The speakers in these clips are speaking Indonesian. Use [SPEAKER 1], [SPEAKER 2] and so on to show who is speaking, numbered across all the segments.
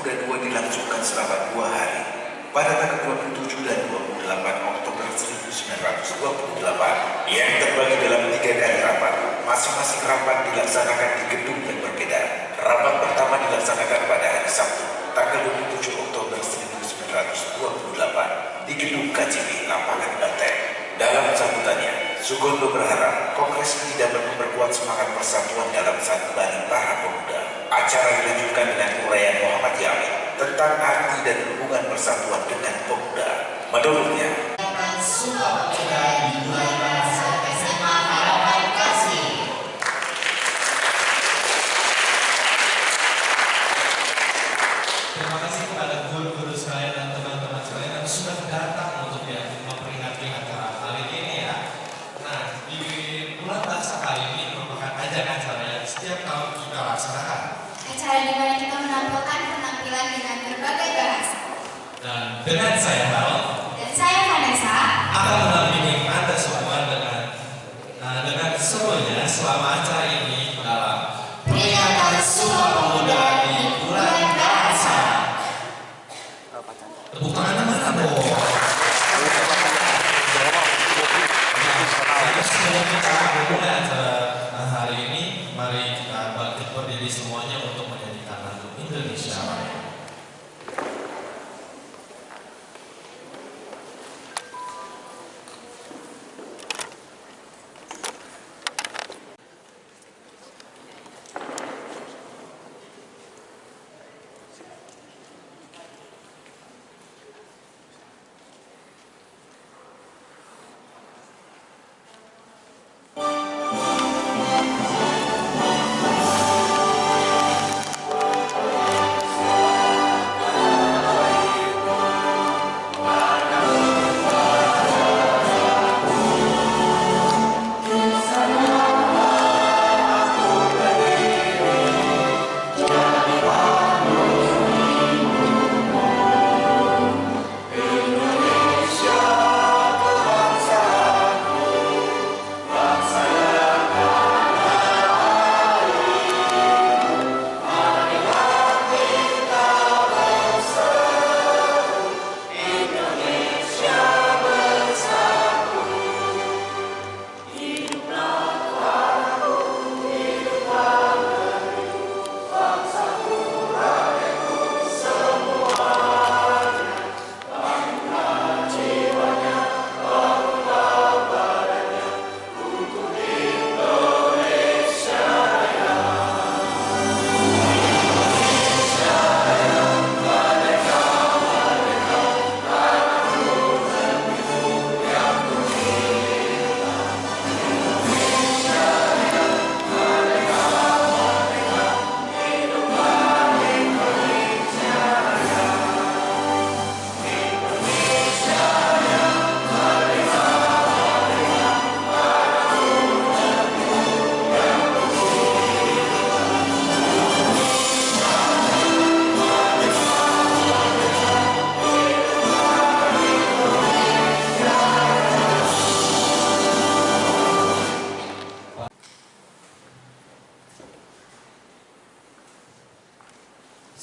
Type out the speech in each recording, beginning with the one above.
[SPEAKER 1] Pemuda II dilangsungkan selama 2 hari. Pada tanggal 27 dan 28 Oktober 1928 yang terbagi dalam 3 kali rapat. Masing-masing rapat dilaksanakan di gedung yang berbeda. Rapat pertama dilaksanakan pada hari Sabtu, tanggal 27 Oktober 1928 di gedung KJP Lapangan Banteng. Dalam sambutannya, Sugondo berharap Kongres ini dapat memperkuat semangat persatuan dalam satu balik para pemuda. Acara dilanjutkan dengan uraian Muhammad Yamin tentang arti dan hubungan persatuan dengan pemuda. Menurutnya,
[SPEAKER 2] Sumpah Pemuda di bulan bahasa SMA Harapan Kasih. Terima kasih kepada guru-guru sekalian dan teman-teman sekalian yang sudah datang untuk memperingati acara kali ini ya. Nah, di bulan bahasa kali ini merupakan ajang acara yang setiap tahun kita laksanakan.
[SPEAKER 3] Acara di mana kita menampilkan penampilan dengan berbagai bahasa.
[SPEAKER 2] Dan dengan saya Harold
[SPEAKER 3] dan saya Vanessa
[SPEAKER 2] akan mendampingi Anda semua dengan semuanya selama acara ini dalam peringatan Sumpah Pemuda di bulan bahasa. Tepuk tangan mana dong? Sebelum kita memulai acara hari ini, mari kita bangkit berdiri semuanya untuk menyanyikan lagu Indonesia Raya.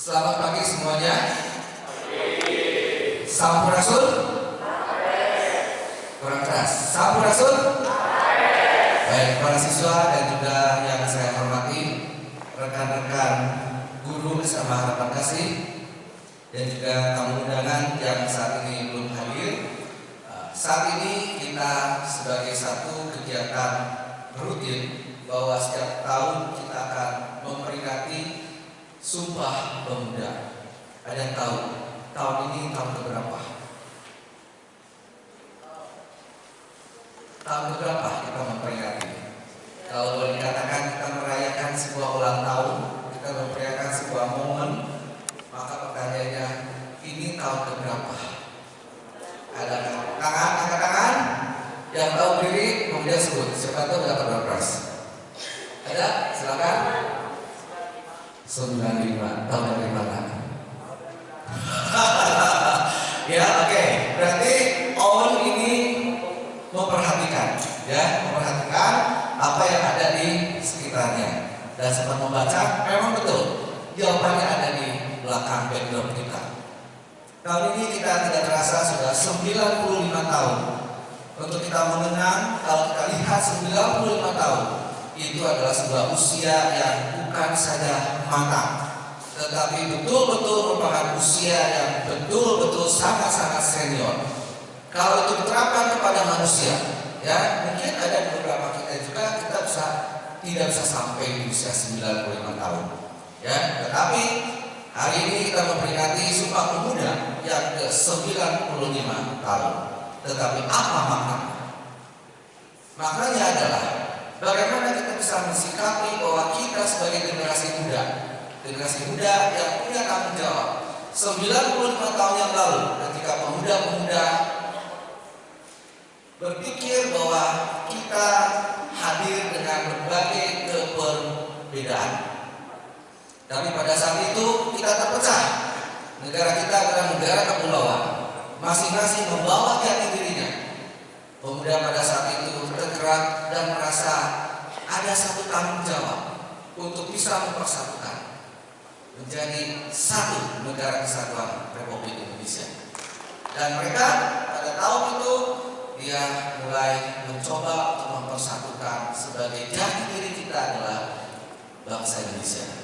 [SPEAKER 2] Selamat pagi semuanya. Sampurasun. Kurang keras. Sampurasun. Baik, para siswa dan juga yang saya hormati, rekan-rekan guru SMA Harapan Kasih dan juga tamu undangan yang saat ini belum hadir. Saat ini kita sebagai satu kegiatan rutin bahwa setiap tahun kita akan memperingati Sumpah Pemuda. Ada yang tahu tahun ini tahun keberapa? Tahun keberapa kita memperingati? Kalau boleh dikatakan kita merayakan sebuah ulang tahun, kita memperingatkan sebuah momen, maka pertanyaannya, ini tahun keberapa? Ada tangan, angkat tangan. Yang tahu diri kemudian sebut. Siapa tahu dapat berpras? Ada? Silakan. 95 tahun dari mana? Ya, oke. Berarti Owen ini memperhatikan, ya, memperhatikan apa yang ada di sekitarnya dan sempat membaca. Memang betul, jawabannya ada di belakang background. 95 tahun. Untuk kita mengenang, kalau kita lihat 95 tahun, itu adalah sebuah usia yang bukan saja matang, tetapi betul-betul merupakan usia yang betul-betul sangat-sangat senior. Kalau itu diterapkan kepada manusia, ya mungkin ada beberapa kita juga tidak bisa sampai di usia 95 tahun, ya. Tetapi hari ini kita memperingati Sumpah Pemuda yang ke-95 tahun. Tetapi apa maknanya? Maknanya adalah bagaimana kita bisa mensikapi bahwa kita sebagai generasi muda yang punya tanggung jawab. 95 tahun yang lalu ketika pemuda-pemuda berpikir bahwa kita hadir dengan berbagai keberbedaan, tapi pada saat itu kita terpecah. Negara kita adalah negara kepulauan, masing-masing membawa jati dirinya. Pemuda pada saat itu tergerak dan merasa ada satu tanggung jawab untuk bisa mempersatukan menjadi satu negara kesatuan Republik Indonesia. Dan mereka pada tahun itu dia mulai mencoba untuk mempersatukan sebagai jati diri kita adalah bangsa Indonesia.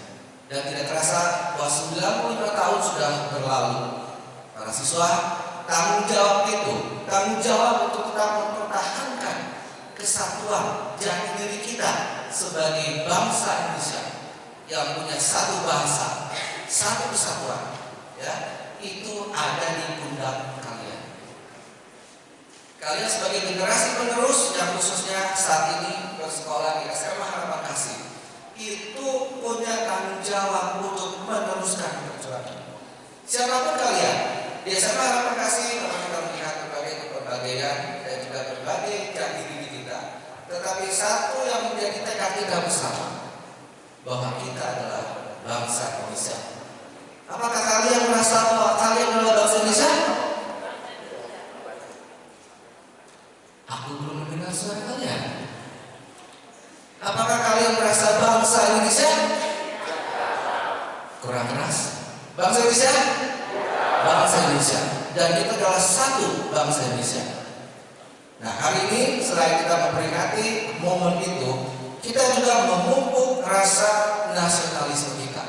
[SPEAKER 2] Dan tidak terasa bahwa 95 tahun sudah berlalu. Para siswa, tanggung jawab untuk tetap mempertahankan kesatuan jati diri kita sebagai bangsa Indonesia yang punya satu bahasa, satu kesatuan, ya, itu ada di pundak kalian. Kalian sebagai generasi penerus yang khususnya saat ini bersekolah di SMA Harapan Kasih, itu punya tanggung jawab untuk meneruskan perjuangan. Siapapun kalian, di SMA Harapan Kasih kita melihat berbagai keberbedaan dan juga berbagai jati diri kita. Tetapi satu yang menjadi tekad kita bersama, bahwa kita adalah bangsa Indonesia. Apakah kalian merasa bahwa kalian adalah bangsa Indonesia? Aku belum mendengar suara kalian. Apakah kalian merasa bangsa Indonesia? Kurang keras. Bangsa Indonesia? Bangsa Indonesia. Dan kita adalah satu bangsa Indonesia. Nah, hari ini selain kita memperingati momen itu, kita juga memupuk rasa nasionalisme kita.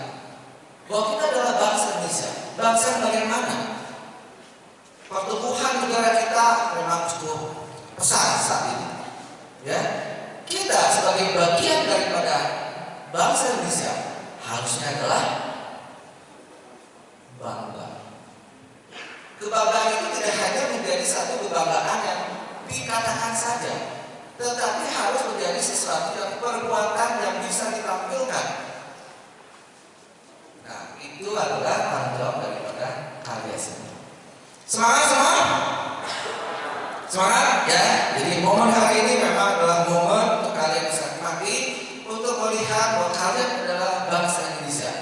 [SPEAKER 2] Bahwa kita adalah bangsa Indonesia. Bangsa yang bagaimana? Pertumbuhan negara kita memang cukup pesat saat ini. Ya, kita sebagai bagian daripada bangsa Indonesia harusnya adalah bangga. Kebanggaan itu tidak hanya menjadi satu kebanggaan yang dikatakan saja, tetapi harus menjadi sesuatu yang perbuatan yang bisa ditampilkan. Nah, itu adalah tanggung jawab daripada kalian semua. Semangat semua? Semangat ya. Jadi momen hari ini memang adalah momen untuk kalian bisa nikmati, untuk melihat bahwa kalian adalah bangsa Indonesia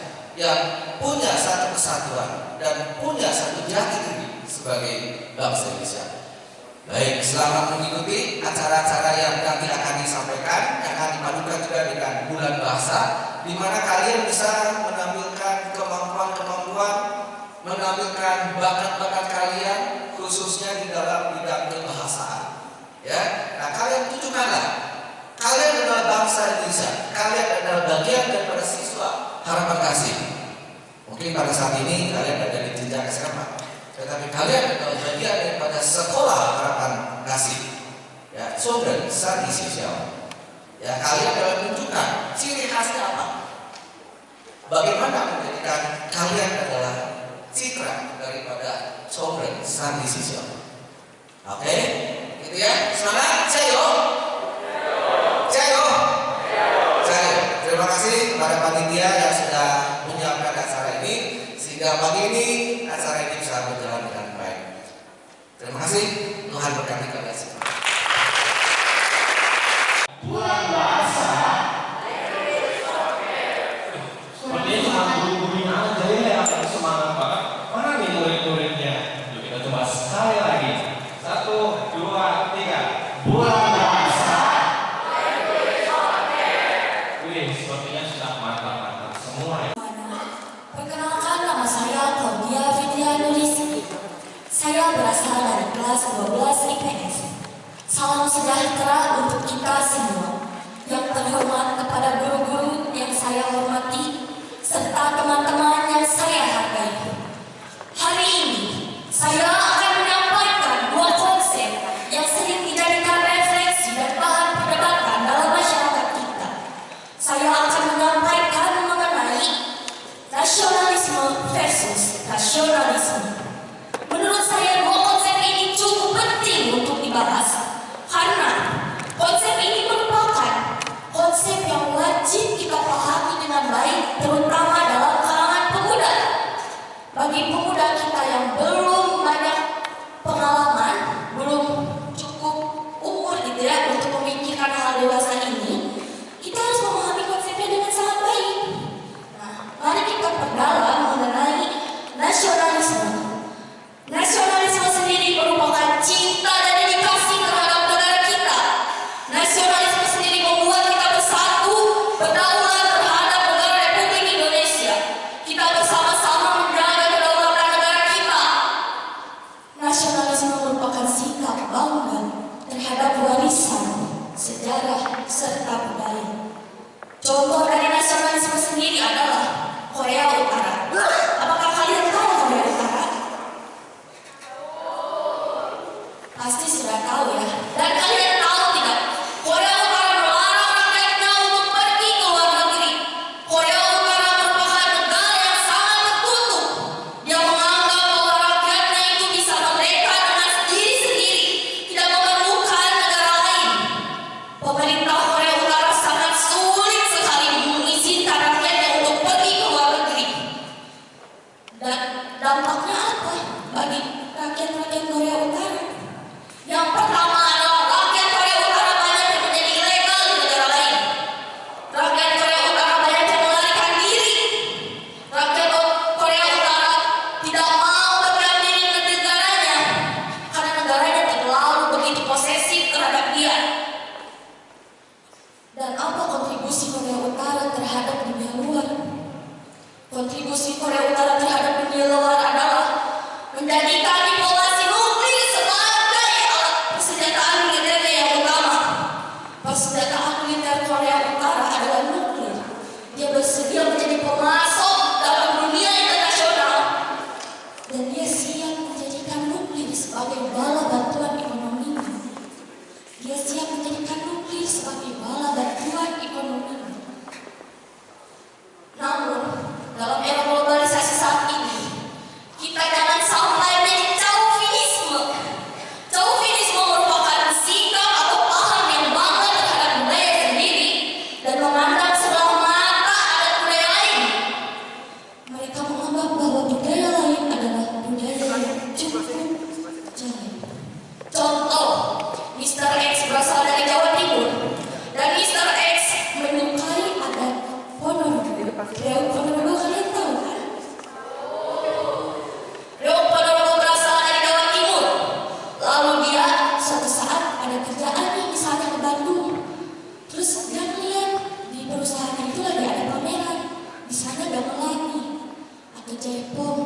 [SPEAKER 2] yang punya satu kesatuan dan punya satu jati diri sebagai bangsa Indonesia. Baik, selamat mengikuti acara-acara yang nanti akan disampaikan, yang akan dipadukan juga dengan bulan bahasa, di mana kalian bisa menampilkan kemampuan-kemampuan, menampilkan bakat-bakat kalian, khususnya di dalam bidang kebahasaan. Ya, nah kalian tunjukkanlah, kalian adalah bangsa Indonesia, kalian adalah bagian daripada siswa Harapan Kasih. Mungkin pada saat ini kalian ada di jenjang SMA, tetapi kalian adalah bagian daripada sekolah Harapan Kasih. Ya, Children Study Social. Ya, kalian dalam tunjukkan ciri khasnya apa? Bagaimana menjadikan kalian adalah citra daripada Children Study Social. Oke, gitu ya. Semangat, cayo. Cayo. Cayo. Terima kasih kepada panitia yang sudah menyiapkan acara ini sehingga pagi ini acara ini bisa berjalan dengan baik. Terima kasih, Tuhan berkati kalian semua.
[SPEAKER 4] Bulan bahasa. Sepertinya cuma guru-gurunya aja ya yang semangat banget. Mana nih murid-muridnya? Yuk kita coba sekali lagi. 1, 2, 3. Bulan bahasa. Wih, sepertinya sudah mantap-mantap semua ya.
[SPEAKER 5] Perkenalkan, nama saya Claudia Vidya Nulis. Saya berasal dari kelas nasionalisme. Menurut saya dua konsep ini cukup penting untuk dibahas karena konsep ini merupakan konsep yang wajib kita pahami dengan baik, terutama dalam kalangan pemuda. Bagi pemuda kita yang belum banyak pengalaman, belum cukup umur gitu ya untuk memikirkan hal dewasa ini, kita harus memahami konsepnya dengan sangat baik. Nah, mari kita perdalam mengenai nasionalisme. Nasionalisme sendiri merupakan cinta dan dedikasi terhadap negara kita. Nasionalisme sendiri membuat kita bersatu, berdaulat terhadap negara Republik Indonesia. Kita bersama-sama menjaga kedaulatan negara kita. Nasionalisme merupakan sikap bangga terhadap warisan, sejarah, serta budaya. Contoh dari nasionalisme sendiri adalah Korea Utara. Apakah kalian tahu Korea Utara? Pasti sudah tahu ya. Dan kalian tahu tidak? Korea Utara melarang rakyatnya untuk pergi ke luar negeri. Korea Utara merupakan negara yang sangat tertutup. Dia menganggap bahwa rakyatnya itu bisa merdeka dengan sendiri-sendiri, tidak memerlukan negara lain. Pemerintah Korea Utara sangat sulit sekali mengizinkan rakyatnya untuk pergi ke luar negeri. Dan dampaknya apa bagi rakyat-rakyat Korea Utara? Yang pertama adalah rakyat Korea Utara banyak yang menjadi ilegal di negara lain. Rakyat Korea Utara banyak yang melarikan diri. Rakyat Korea Utara tidak mau berdiam diri ke negaranya karena negaranya terlalu begitu posesif terhadap dia. Dan apa kontribusi Korea Utara terhadap dunia luar? Kontribusi Korea Utara terhadap dunia luar adalah menjadikan diplomasi nuklir sebagai alat persenjataan militernya yang utama. Persenjataan militer Korea Utara adalah nuklir. Dia bersedia menjadi pemasok dalam dunia internasional dan dia siap menjadikan nuklir sebagai bala bantuan ekonomi. Dia siap menjadikan nuklir sebagai bala bantuan ekonomi. Namun, dalam era globalisasi saat ini, kita jangan sampai menjadi chauvinisme. Chauvinisme merupakan sikap atau paham yang bangga terhadap budaya sendiri dan memandang sebelah mata adat budaya lain. Mereka menganggap bahwa budaya lain adalah budaya yang cukup jauh. Contoh, Mr. X berasal dari Jawa Timur dan Mr. X menyukai adat Ponorogo. Reog Ponorogo kalian tahu kan? Reog Ponorogo berasal dari Jawa Timur. Lalu dia suatu saat ada kerjaan nih misalnya ke Bandung. Terus dia melihat di perusahaan itu lagi ada pameran. Di sana gamelan nih atau Jepang.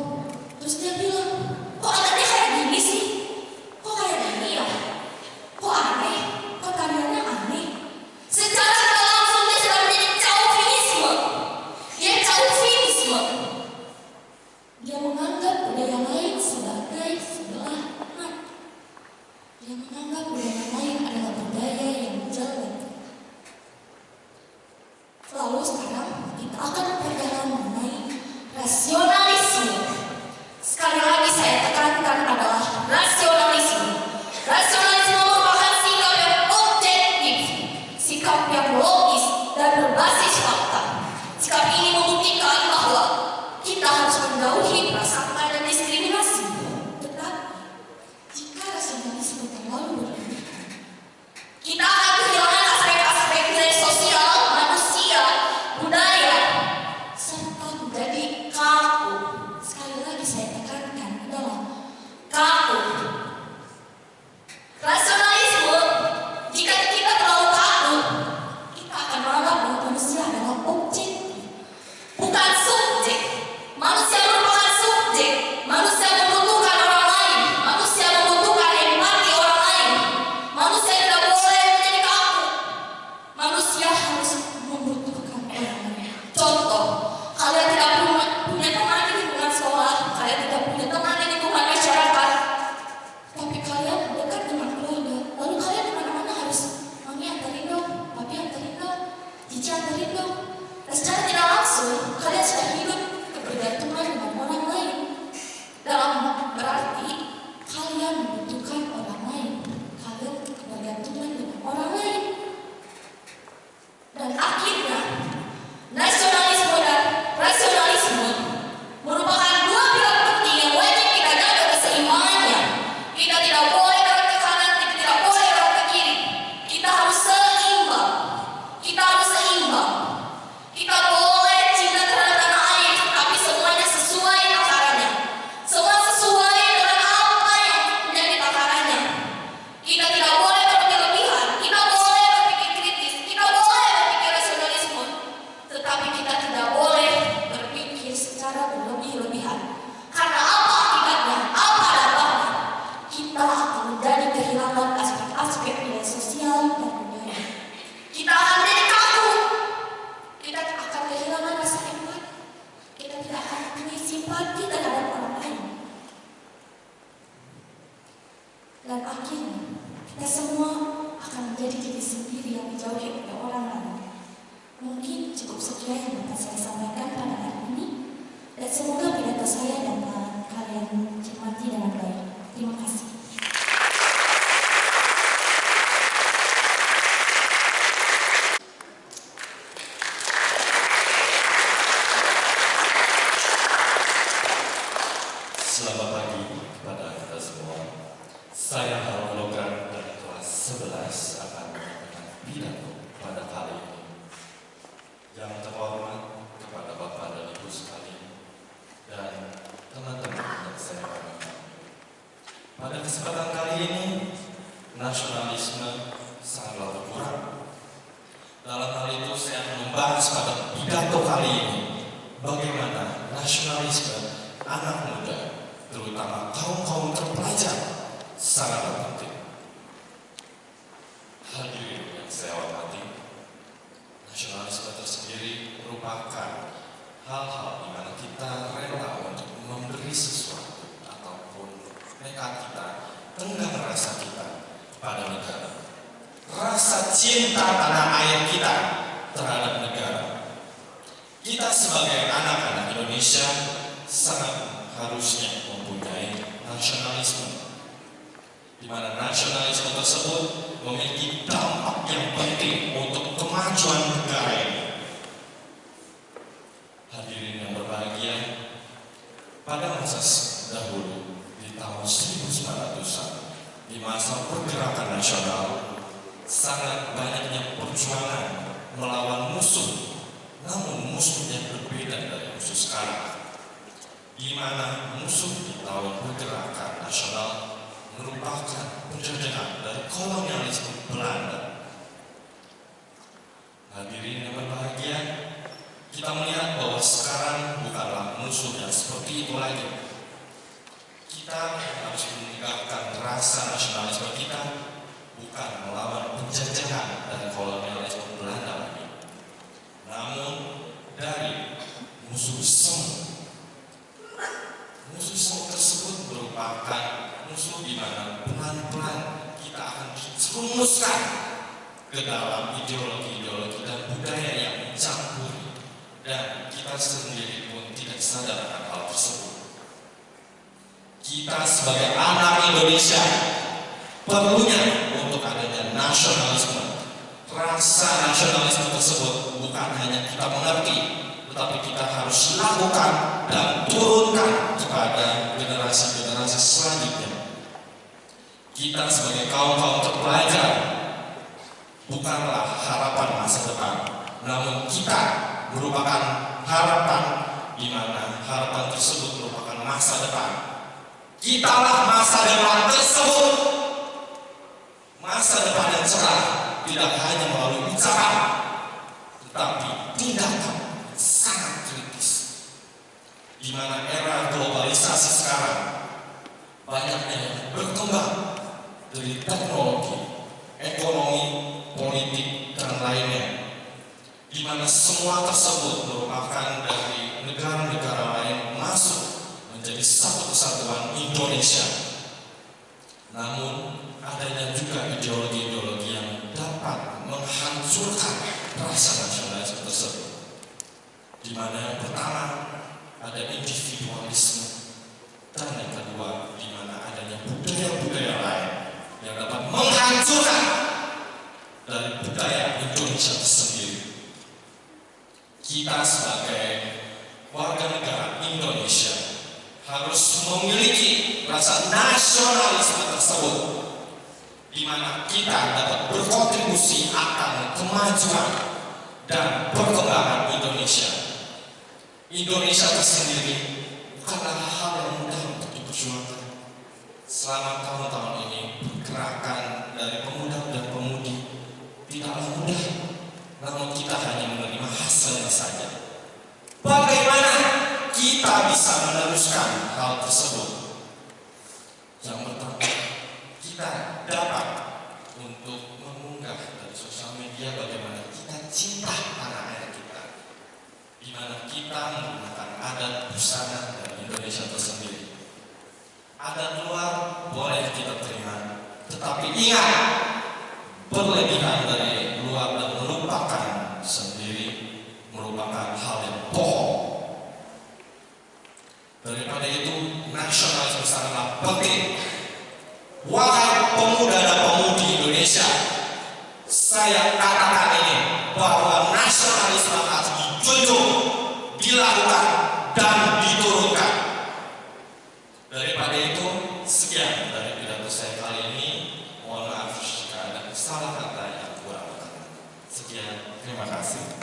[SPEAKER 5] Terus dia bilang, kok adatnya kayak gini sih? Kok kayak gini ya? Kok aneh? Kok tariannya aneh? Secara tidak langsung dia sudah menjadi chauvinisme. Dia chauvinisme. Dia menganggap budaya lain sebagai sebelah mata. Dia menganggap budaya lain adalah budaya yang jelek. Lalu sekarang kita akan berdalam mengenai rasionalisme. Sekali lagi saya tekankan adalah rasionalisme. Rasionalisme merupakan sikap yang objektif, sikap yang logis dan berbasis fakta. Sikap ini membuktikan bahwa kita harus menjauhi prasangka dan diskriminasi. Tetapi jika rasionalisme terlalu berlebihan, kita akan kehilangan aspek-aspek nilai sosial, manusia, budaya, serta menjadi kaku. Sekali lagi saya tekankan adalah kaku. Rasionalisme, jika kita terlalu kaku, kita akan menganggap bahwa manusia adalah objek, bukan subjek. Manusia merupakan subjek. berlebih-lebihan. Karena apa akibatnya? Apa dampaknya? Kita akan menjadi kehilangan aspek-aspek nilai sosial dan budaya. Kita akan menjadi kaku. Kita akan kehilangan rasa empati. Kita tidak akan punya simpati terhadap orang lain. Dan akhirnya kita semua akan menjadi diri sendiri yang dijauhi oleh orang lain. Mungkin cukup sekian yang dapat saya sampaikan pada hari ini. Dan semoga pidato saya dapat kalian cermati dengan baik. Terima kasih.
[SPEAKER 6] Selamat pagi kepada kita semua. Saya Harun Logan dari kelas 11 akan menyampaikan pidato pada kali ini. Yang terhormat kepada Bapak dan Ibu sekalian dan teman-teman yang saya banggakan. Pada kesempatan kali ini, nasionalisme sangatlah berkurang. Dalam hal itu saya akan membahas pada pidato kali ini bagaimana nasionalisme anak muda, terutama kaum-kaum terpelajar, sangatlah penting. Hadirin yang saya hormati, nasionalisme tersendiri merupakan hal-hal di mana kita rela untuk memberi sesuatu ataupun nekat kita, tenggang rasa kita pada negara. Rasa cinta tanah air kita terhadap negara. Kita sebagai anak-anak Indonesia sangat harusnya mempunyai nasionalisme, di mana nasionalisme tersebut memiliki dampak yang penting untuk kemajuan negara ini. Hadirin yang berbahagia, pada masa dahulu di tahun 1900-an, di masa pergerakan nasional, sangat banyaknya perjuangan melawan musuh, namun musuhnya berbeda dari musuh sekarang, di mana musuh di tahun pergerakan nasional merupakan penjajahan dari kolonialisme Belanda. Hadirin yang berbahagia, kita melihat bahwa sekarang bukanlah musuh yang seperti itu lagi. Kita harus menegakkan rasa nasionalisme kita, bukan melawan penjajahan dari kolonialisme Belanda lagi, namun dari musuh semu. Musuh semu tersebut merupakan musuh di mana pelan-pelan kita akan dijerumuskan ke dalam ideologi-ideologi dan budaya yang mencampuri, dan kita sendiri pun tidak sadar akan hal tersebut. Kita sebagai anak Indonesia perlunya untuk adanya nasionalisme. Rasa nasionalisme tersebut bukan hanya kita mengerti, tetapi kita harus lakukan dan turunkan kepada generasi-generasi selanjutnya. Kita sebagai kaum-kaum terpelajar bukanlah harapan masa depan, namun kita merupakan harapan, di mana harapan tersebut merupakan masa depan. Kitalah masa depan tersebut. Masa depan yang cerah tidak hanya melalui ucapan, tetapi tindakan sangat kritis. Di mana era globalisasi sekarang banyaknya yang berkembang dari teknologi, ekonomi, politik, dan lainnya, di mana semua tersebut merupakan dari negara-negara lain masuk menjadi satu kesatuan Indonesia. Namun adanya juga ideologi-ideologi yang dapat menghancurkan rasa nasionalisme tersebut, di mana yang pertama ada individualisme, dan yang kedua di mana adanya budaya-budaya lain yang dapat menghancurkan dari budaya Indonesia tersendiri. Kita sebagai warga negara Indonesia harus memiliki rasa nasionalisme tersebut, di mana kita dapat berkontribusi akan kemajuan dan perkembangan Indonesia. Indonesia tersendiri bukanlah hal yang mudah untuk diperjuangkan. Selama tahun-tahun ini, pergerakan dari pemuda dan pemudi tidaklah mudah, namun kita hanya menerima hasilnya saja. Bagaimana kita bisa meneruskan hal tersebut. Yang pertama, kita dapat untuk mengunggah dari sosial media bagaimana kita cinta tanah air kita, di mana kita menggunakan adat busana dari Indonesia tersendiri. Adat luar boleh kita terima, tetapi ingat, berlebihan dari luar dan melupakan sendiri merupakan hal yang bohong. Daripada itu, nasionalisme sangatlah penting. Wahai pemuda dan pemudi Indonesia, saya katakan ini bahwa nasionalisme harus dijunjung, dilakukan, dan diturunkan. Daripada itu, sekian dari pidato saya kali ini. Mohon maaf jika ada salah kata yang kurang berkenan. Sekian, terima kasih.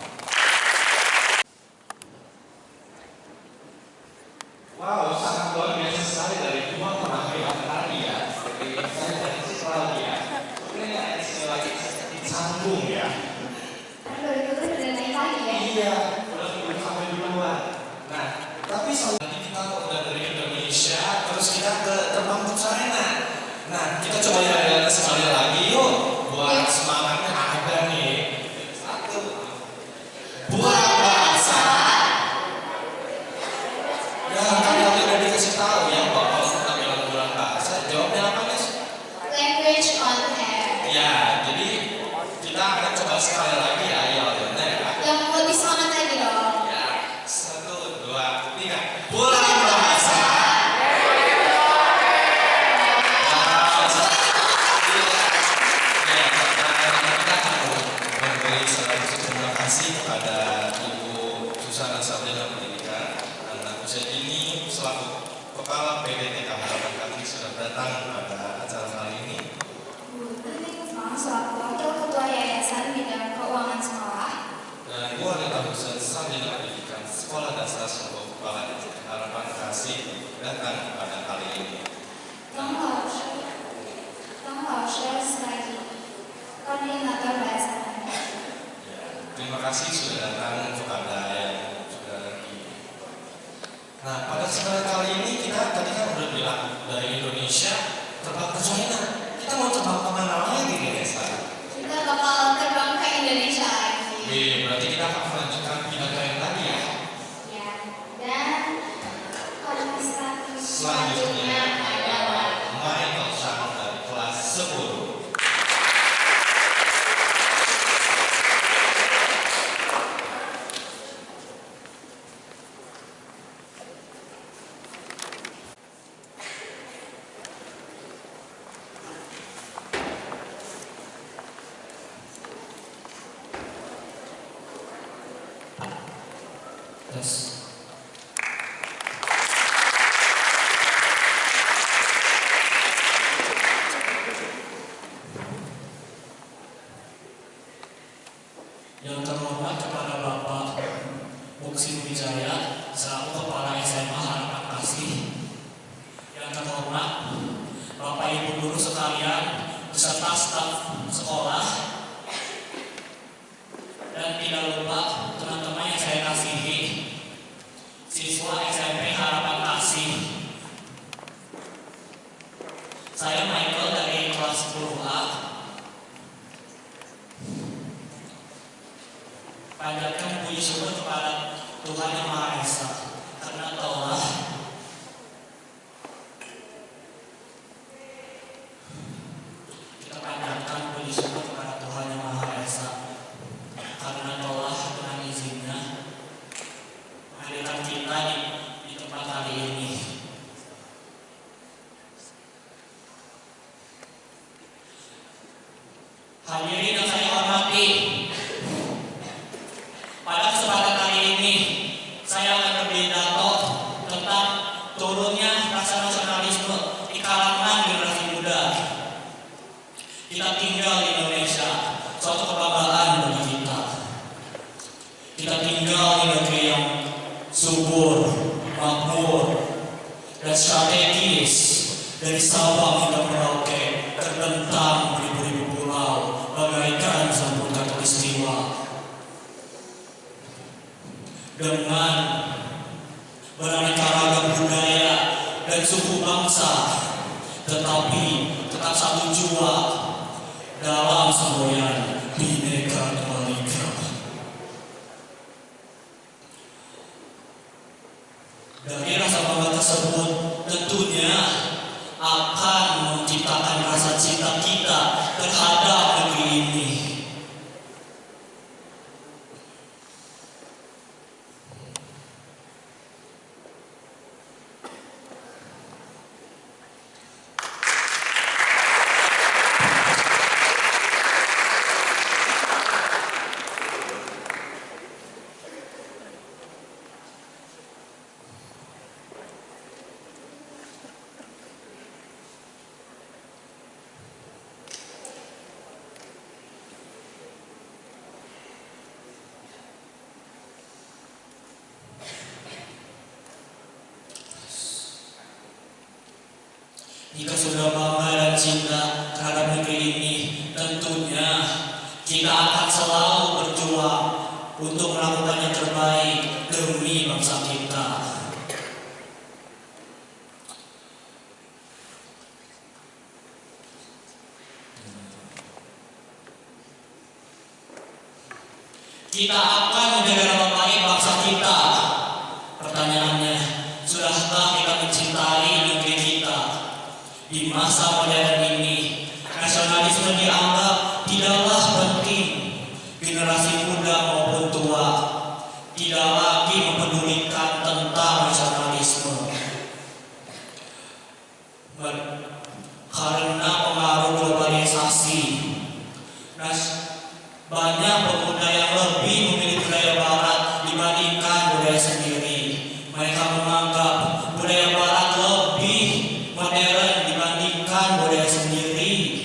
[SPEAKER 4] Wow, sangat luar biasa sekali dari dua penampilan tadi ya. Seperti saya dari siswa lagi ya. Sebenarnya ada siswa lagi seperti canggung ya.
[SPEAKER 3] Kan baru dulu udah naik lagi ya.
[SPEAKER 4] Iya, udah sampai duluan. Nah, tapi
[SPEAKER 6] Nanti kita udah dari Indonesia, terus kita terbang ke China. Nah, kita coba ya sekali lagi yuk, buat semangatnya ada nih. Satu, buat bahasa. Ya, kan tadi udah dikasih tahu ya, kalau kita bilang bulan bahasa, jawabnya apa guys?
[SPEAKER 3] Language on air.
[SPEAKER 6] Ya, jadi kita akan coba sekali lagi ya, ya.
[SPEAKER 3] Yang lebih semangat lagi dong.
[SPEAKER 6] Ya, 1, 2, 3. Bulan bahasa. Terima kasih kepada Ibu Susana Sarjana Pendidikan dan Anak Usia Dini selaku Kepala PDTK Harapan Kasih sudah datang pada acara kali ini.
[SPEAKER 3] Bu Titi Kusma selaku Wakil Ketua Yayasan Bidang Keuangan Sekolah.
[SPEAKER 6] Dan Bu Anita Husen Sarjana Pendidikan Sekolah Dasar selaku Kepala PDTK Harapan Kasih datang pada kali ini.
[SPEAKER 3] 张老师sebagai koordinator bahasa Mandarin.
[SPEAKER 6] Ya, terima kasih sudah datang kepada yang sudah lagi. Nah, pada kesempatan kali ini kita tadi kan udah bilang dari Indonesia terbang ke China. Kita mau terbang kemana lagi nih Nesa?
[SPEAKER 3] Kita bakal terbang ke Indonesia lagi.
[SPEAKER 6] Berarti kita akan melanjutkan pidato yang tadi ya.
[SPEAKER 3] Ya, dan administratif
[SPEAKER 6] Selanjutnya
[SPEAKER 3] adalah
[SPEAKER 6] Michael Chang dari kelas 10.
[SPEAKER 2] Terus
[SPEAKER 7] Yang terhormat kepada Bapak Buksi Wijaya selaku Kepala SMA Harapan Kasih. Yang terhormat Bapak Ibu guru sekalian beserta staf sekolah. Dan tidak lupa teman-teman yang saya kasihi, siswa SMP Harapan Kasih. Saya Michael dari kelas 10A. Panjatkan puji syukur kepada Tuhan Yang Maha Esa, karena telah kita panjatkan puji syukur kepada Tuhan Yang Maha Esa, karena telah dengan izinnya menghadirkan kita di tempat kali ini. Hadirin yang saya hormati, pada kesempatan kali ini saya akan berpidato tentang turunnya rasa nasionalisme di kalangan generasi muda. Kita tinggal di Indonesia, suatu kebanggaan bagi kita. Kita tinggal di negeri yang subur, makmur, dan strategis. Dari Sabang hingga Merauke terbentang beribu-ribu pulau bagaikan samudra khatulistiwa. Dengan beraneka ragam dan suku bangsa, tetapi tetap satu jua dalam semboyan Bhinneka Tunggal Ika. Dari rasa bangga tersebut tentunya akan menciptakan rasa cinta kita terhadap negeri ini. Jika sudah bangga dan cinta terhadap negeri ini, tentunya kita akan selalu berjuang untuk melakukan yang terbaik demi bangsa kita. Kita akan menjaga nama baik bangsa kita. Pertanyaannya, sudahkah kita mencintai negeri kita? Di masa modern ini, nasionalisme dianggap tidaklah penting. Generasi muda maupun tua tidak lagi mempedulikan tentang nasionalisme. Karena pengaruh globalisasi, banyak pemuda yang lebih memilih budaya barat dibandingkan budaya sendiri. Mereka menganggap budaya barat lebih modern dibandingkan budaya sendiri.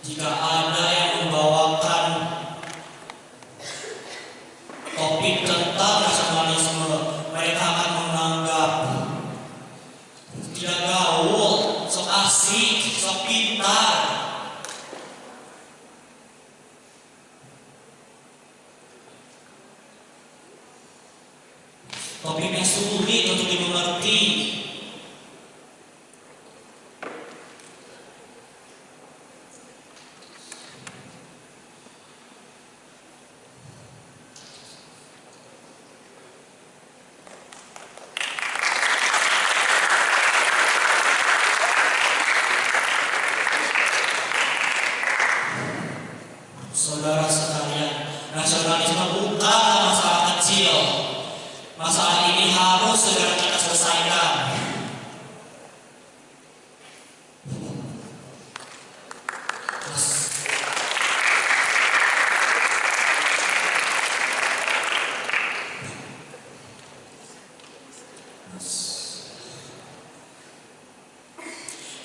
[SPEAKER 7] Jika ada yang membawakan topik tentang nasionalisme, mereka akan menganggap tidak gaul, sok asik, sok pintar. Topiknya sulit untuk dimengerti. Saudara sekalian, nasionalisme bukanlah masalah kecil. Masalah ini harus segera kita selesaikan.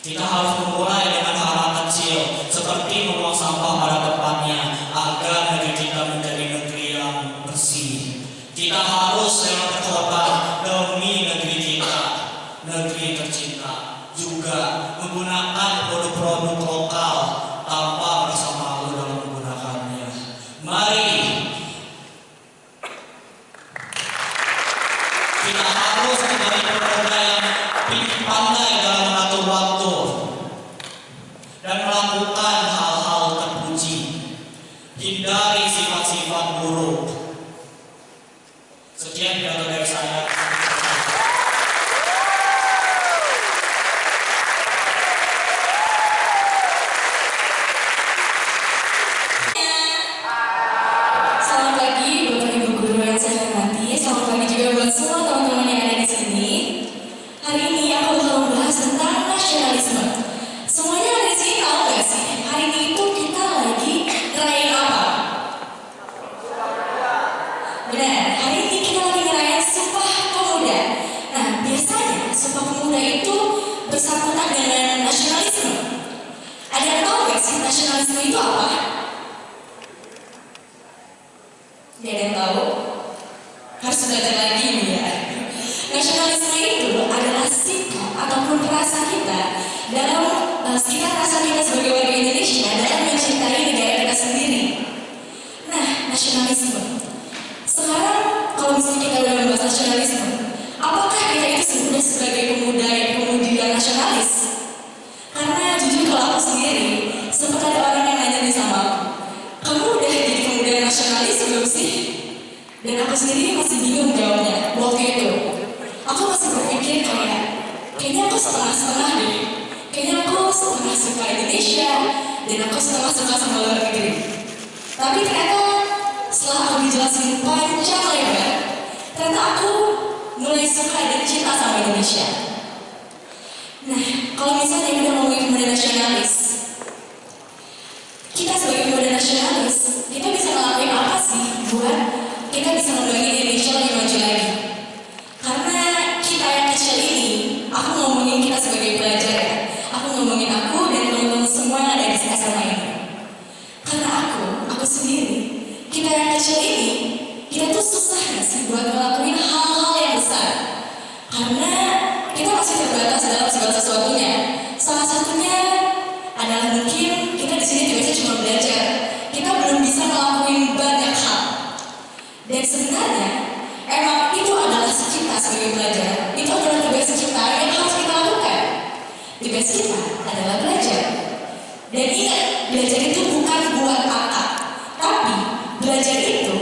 [SPEAKER 7] Kita harus memulai dengan hal kecil, seperti membuang sampah pada tempatnya, agar negeri kita menjadi negeri yang bersih. Kita harus rela berkorban demi negeri kita, negeri tercinta. Juga menggunakan produk-produk lokal tanpa merasa malu dalam menggunakannya. Mari kita harus menjadi pemuda yang pandai dalam mengatur waktu dan melakukan hal-hal terpuji. Hindari sifat-sifat buruk. Sekian pidato dari saya.
[SPEAKER 5] Selamat pagi Bapak Ibu guru yang saya hormati. Selamat pagi juga buat semua teman-teman yang ada di sini. Hari ini aku akan membahas tentang nasionalisme. Semuanya ada di sini tahu nggak sih? Hari ini itu kita lagi ngerayain apa? Benar, hari ini kita lagi ngerayain Sumpah Pemuda. Nah, biasanya Sumpah Pemuda itu bersangkutan dengan nasionalisme. Ada yang tahu nggak sih nasionalisme itu apa? Gak ada yang tahu? Harus belajar lagi nih ya. Nasionalisme itu adalah sikap ataupun rasa kita dalam sikap rasa kita sebagai warga Indonesia dalam mencintai negara kita sendiri. Nah, nasionalisme. Sekarang kalau misalnya kita udah membahas nasionalisme, apakah kita itu sebenarnya sebagai pemudi yang nasionalis? Karena jujur kalau aku sendiri, sempat ada orang yang nanya nih sama aku, kamu udah jadi pemuda nasionalis belum sih? Dan aku sendiri masih bingung jawabnya waktu itu. Aku masih berpikir kayaknya aku setengah-setengah deh. Kayaknya aku setengah suka Indonesia dan aku setengah suka sama luar negeri. Tapi ternyata setelah aku dijelasin panjang lebar, ternyata aku mulai suka dan cinta sama Indonesia. Nah, kalau misalnya kita ngomongin pemuda nasionalis, kita sebagai pemuda nasionalis, kita bisa ngelakuin apa sih buat kita bisa membangun Indonesia lebih maju lagi? Karena kita yang kecil ini, aku ngomongin kita sebagai pelajar ya, aku ngomongin aku dan teman-teman semua yang ada di SMA ini. Karena aku sendiri, kita yang kecil ini, kita tuh susah nggak sih buat ngelakuin hal-hal yang besar? Karena kita masih terbatas dalam segala sesuatunya. Salah satunya adalah mungkin kita di sini biasanya cuma belajar. Kita belum bisa ngelakuin banyak hal. Dan sebenarnya emang itu adalah kita sebagai pelajar. Itu adalah tugas kita yang harus kita lakukan. Tugas kita adalah belajar. Dan ingat, belajar itu bukan buat angka, tapi belajar itu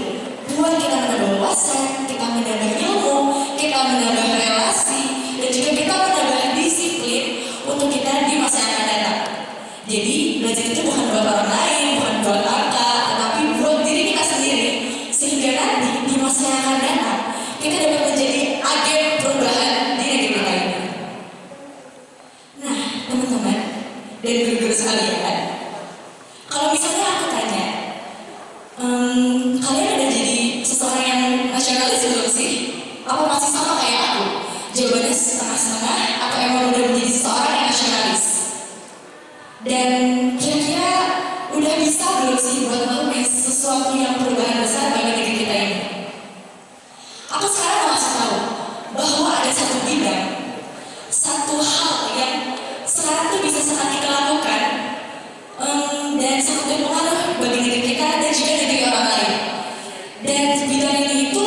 [SPEAKER 5] buat kita menambah wawasan, kita menambah ilmu, kita menambah relasi, dan juga kita menambah disiplin untuk kita di masa yang akan datang. Jadi belajar itu bukan buat orang lain, bukan buat angka, tetapi buat diri kita sendiri, sehingga nanti di masa yang akan datang kita dapat menjadi agen perubahan di negeri kita ini. Nah, teman-teman dan guru-guru sekalian, kalau misalnya aku tanya, kalian ada jadi seseorang yang nasionalis belum sih? Apa masih sama kayak aku? Jawabannya setengah-setengah atau emang udah menjadi seseorang yang nasionalis? Dan kira-kira udah bisa belum sih buat melakukan sesuatu yang perubahan besar bagi negeri kita ini? Aku sekarang mau kasih tahu bahwa ada satu bidang, satu hal yang sekarang tuh bisa sangat kita lakukan dan sangat berpengaruh bagi negeri kita dan juga negeri orang lain. Dan bidang ini itu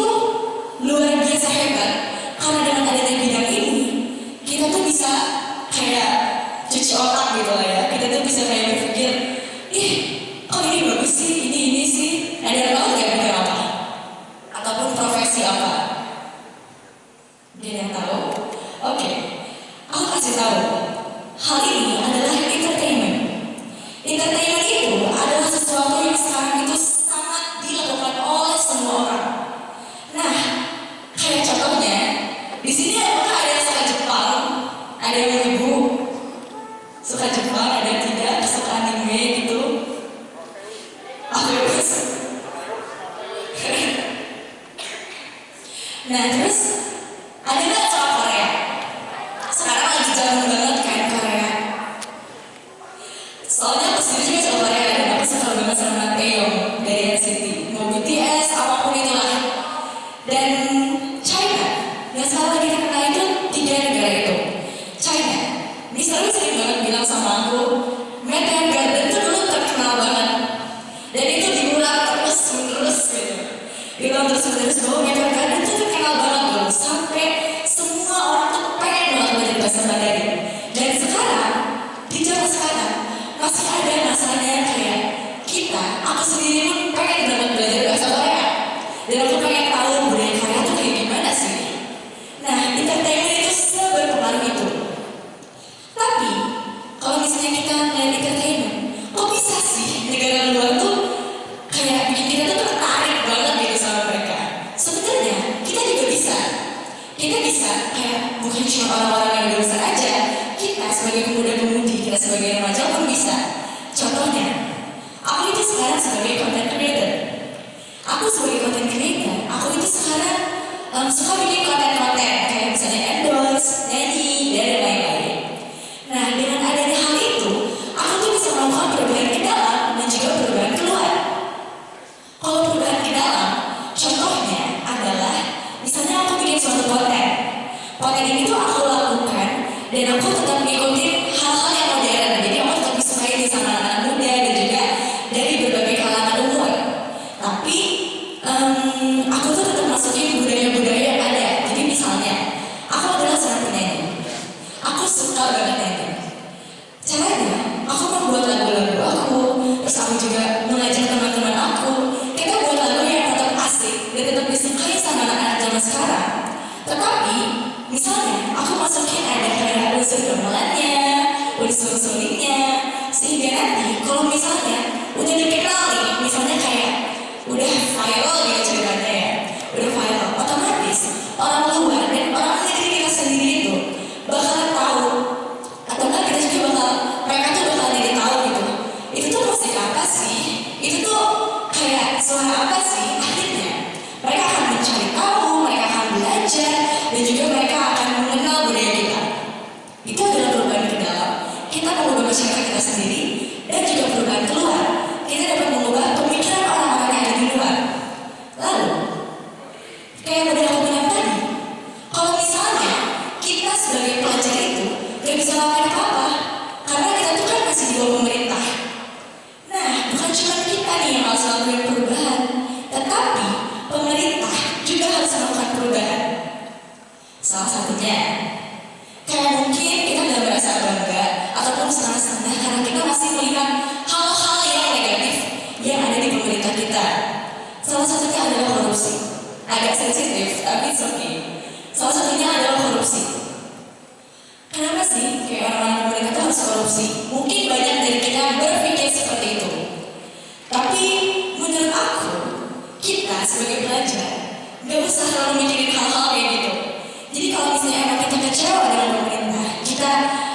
[SPEAKER 5] luar biasa hebat, karena dengan adanya bidang ini kita tuh bisa kayak cuci otak gitu lah ya. Kita tuh bisa kayak berpikir, ih kok ini bagus sih, ini sih. Ada yang tahu nggak bidang apa? Ataupun profesi apa? Dia yang tahu? Oke, aku kasih tahu. Hal ini adalah entertainment. Entertainment itu adalah sesuatu yang sekarang itu sangat dilakukan oleh semua orang. Nah, kayak contohnya, di sini apakah ada yang suka Jepang? Ada yang ibu suka Jepang, ada yang tidak, suka anime gitu. Aku bisa. Nah, terus ada nggak suka Korea? Sekarang lagi jalan banget kan Korea. Soalnya aku sendiri juga suka Korea dan aku suka banget sama Taeyong dari NCT. Mau BTS, apapun itulah. Dan China, yang sekarang lagi terkenal itu 3 negara itu. China, ini sering banget bilang sama aku, Meteor Garden itu dulu terkenal banget. Dan itu diulang terus-menerus gitu. Diulang terus-menerus bahwa Meteor Garden itu terkenal banget loh. Sampai semua orang tuh pengen banget belajar bahasa Mandarin. Dan sekarang, di zaman sekarang, masih ada masanya kayak kita, aku sendiri pun pengen banget belajar bahasa Korea. Dan aku pengen tahu budaya Korea tuh kayak gimana sih. Nah, entertainment itu seberpengaruh itu. Tapi, kalau misalnya kita ngeliat entertainment, kok bisa sih negara luar tuh kayak bikin kita tuh tertarik banget gitu sama mereka? Sebenarnya, kita juga bisa. Kita bisa kayak bukan cuma orang-orang yang udah besar aja. Kita sebagai pemuda-pemudi, kita sebagai remaja pun bisa. Contohnya, aku itu sekarang sebagai content creator. Aku sebagai content creator, aku itu sekarang suka bikin konten-konten kayak misalnya endorse, nyanyi, dan lain-lain. Nah, dengan adanya hal itu, aku tuh bisa melakukan perubahan ke dalam dan juga perubahan keluar. Kalau perubahan ke dalam, Contohnya adalah, misalnya aku bikin suatu konten. Konten ini tuh aku lakukan dan aku tetap mengikuti hal-hal yang modern. Jadi aku tetap disukai sama anak-anak muda dan juga dari berbagai kalangan umur. Tapi aku tuh tetap masukin budaya-budaya yang ada. Jadi misalnya, aku adalah seorang penyanyi. Aku suka banget nyanyi. Caranya, aku membuat lagu-lagu aku, terus aku juga mengajak teman-teman aku. Kita buat lagu yang tetap asik dan tetap disukai sama anak-anak zaman sekarang. Tetapi, misalnya, aku masukin ada kayak unsur gamelannya, unsur sulitnya, sehingga nanti kalau misalnya udah dikenal nih, misalnya kayak udah viral gitu ceritanya ya, udah viral, otomatis orang luar dan orang negeri kita sendiri itu bakalan tahu, atau enggak kita juga mereka tuh bakal jadi tahu gitu, itu tuh musik apa sih, itu tuh kayak suara apa sih. Akhirnya mereka akan mencari tahu, mereka akan belajar, dan juga mereka akan mengenal budaya kita. Itu adalah perubahan ke dalam, kita mengubah masyarakat kita sendiri, dan juga perubahan keluar, kita dapat mengubah pemikiran orang-orang yang ada di luar. Lalu, kayak yang udah aku bilang tadi, kalau misalnya kita sebagai pelajar itu gak bisa melakukan apa-apa, karena kita tuh kan masih di bawah pemerintah. Nah, bukan cuma kita nih yang harus melakukan perubahan, tetapi pemerintah juga harus melakukan perubahan. Salah satunya, kayak mungkin kita gak merasa bangga ataupun setengah-setengah karena kita masih melihat hal-hal yang negatif yang ada di pemerintah kita. Salah satunya adalah korupsi. Agak sensitif, tapi it's okay. Salah satunya adalah korupsi. Kenapa sih kayak orang-orang pemerintah itu harus korupsi? Mungkin banyak dari kita berpikir seperti itu. Tapi menurut aku, kita sebagai pelajar gak usah terlalu mikirin hal-hal kayak gitu. Jadi kalau misalnya emang kita kecewa dengan pemerintah, kita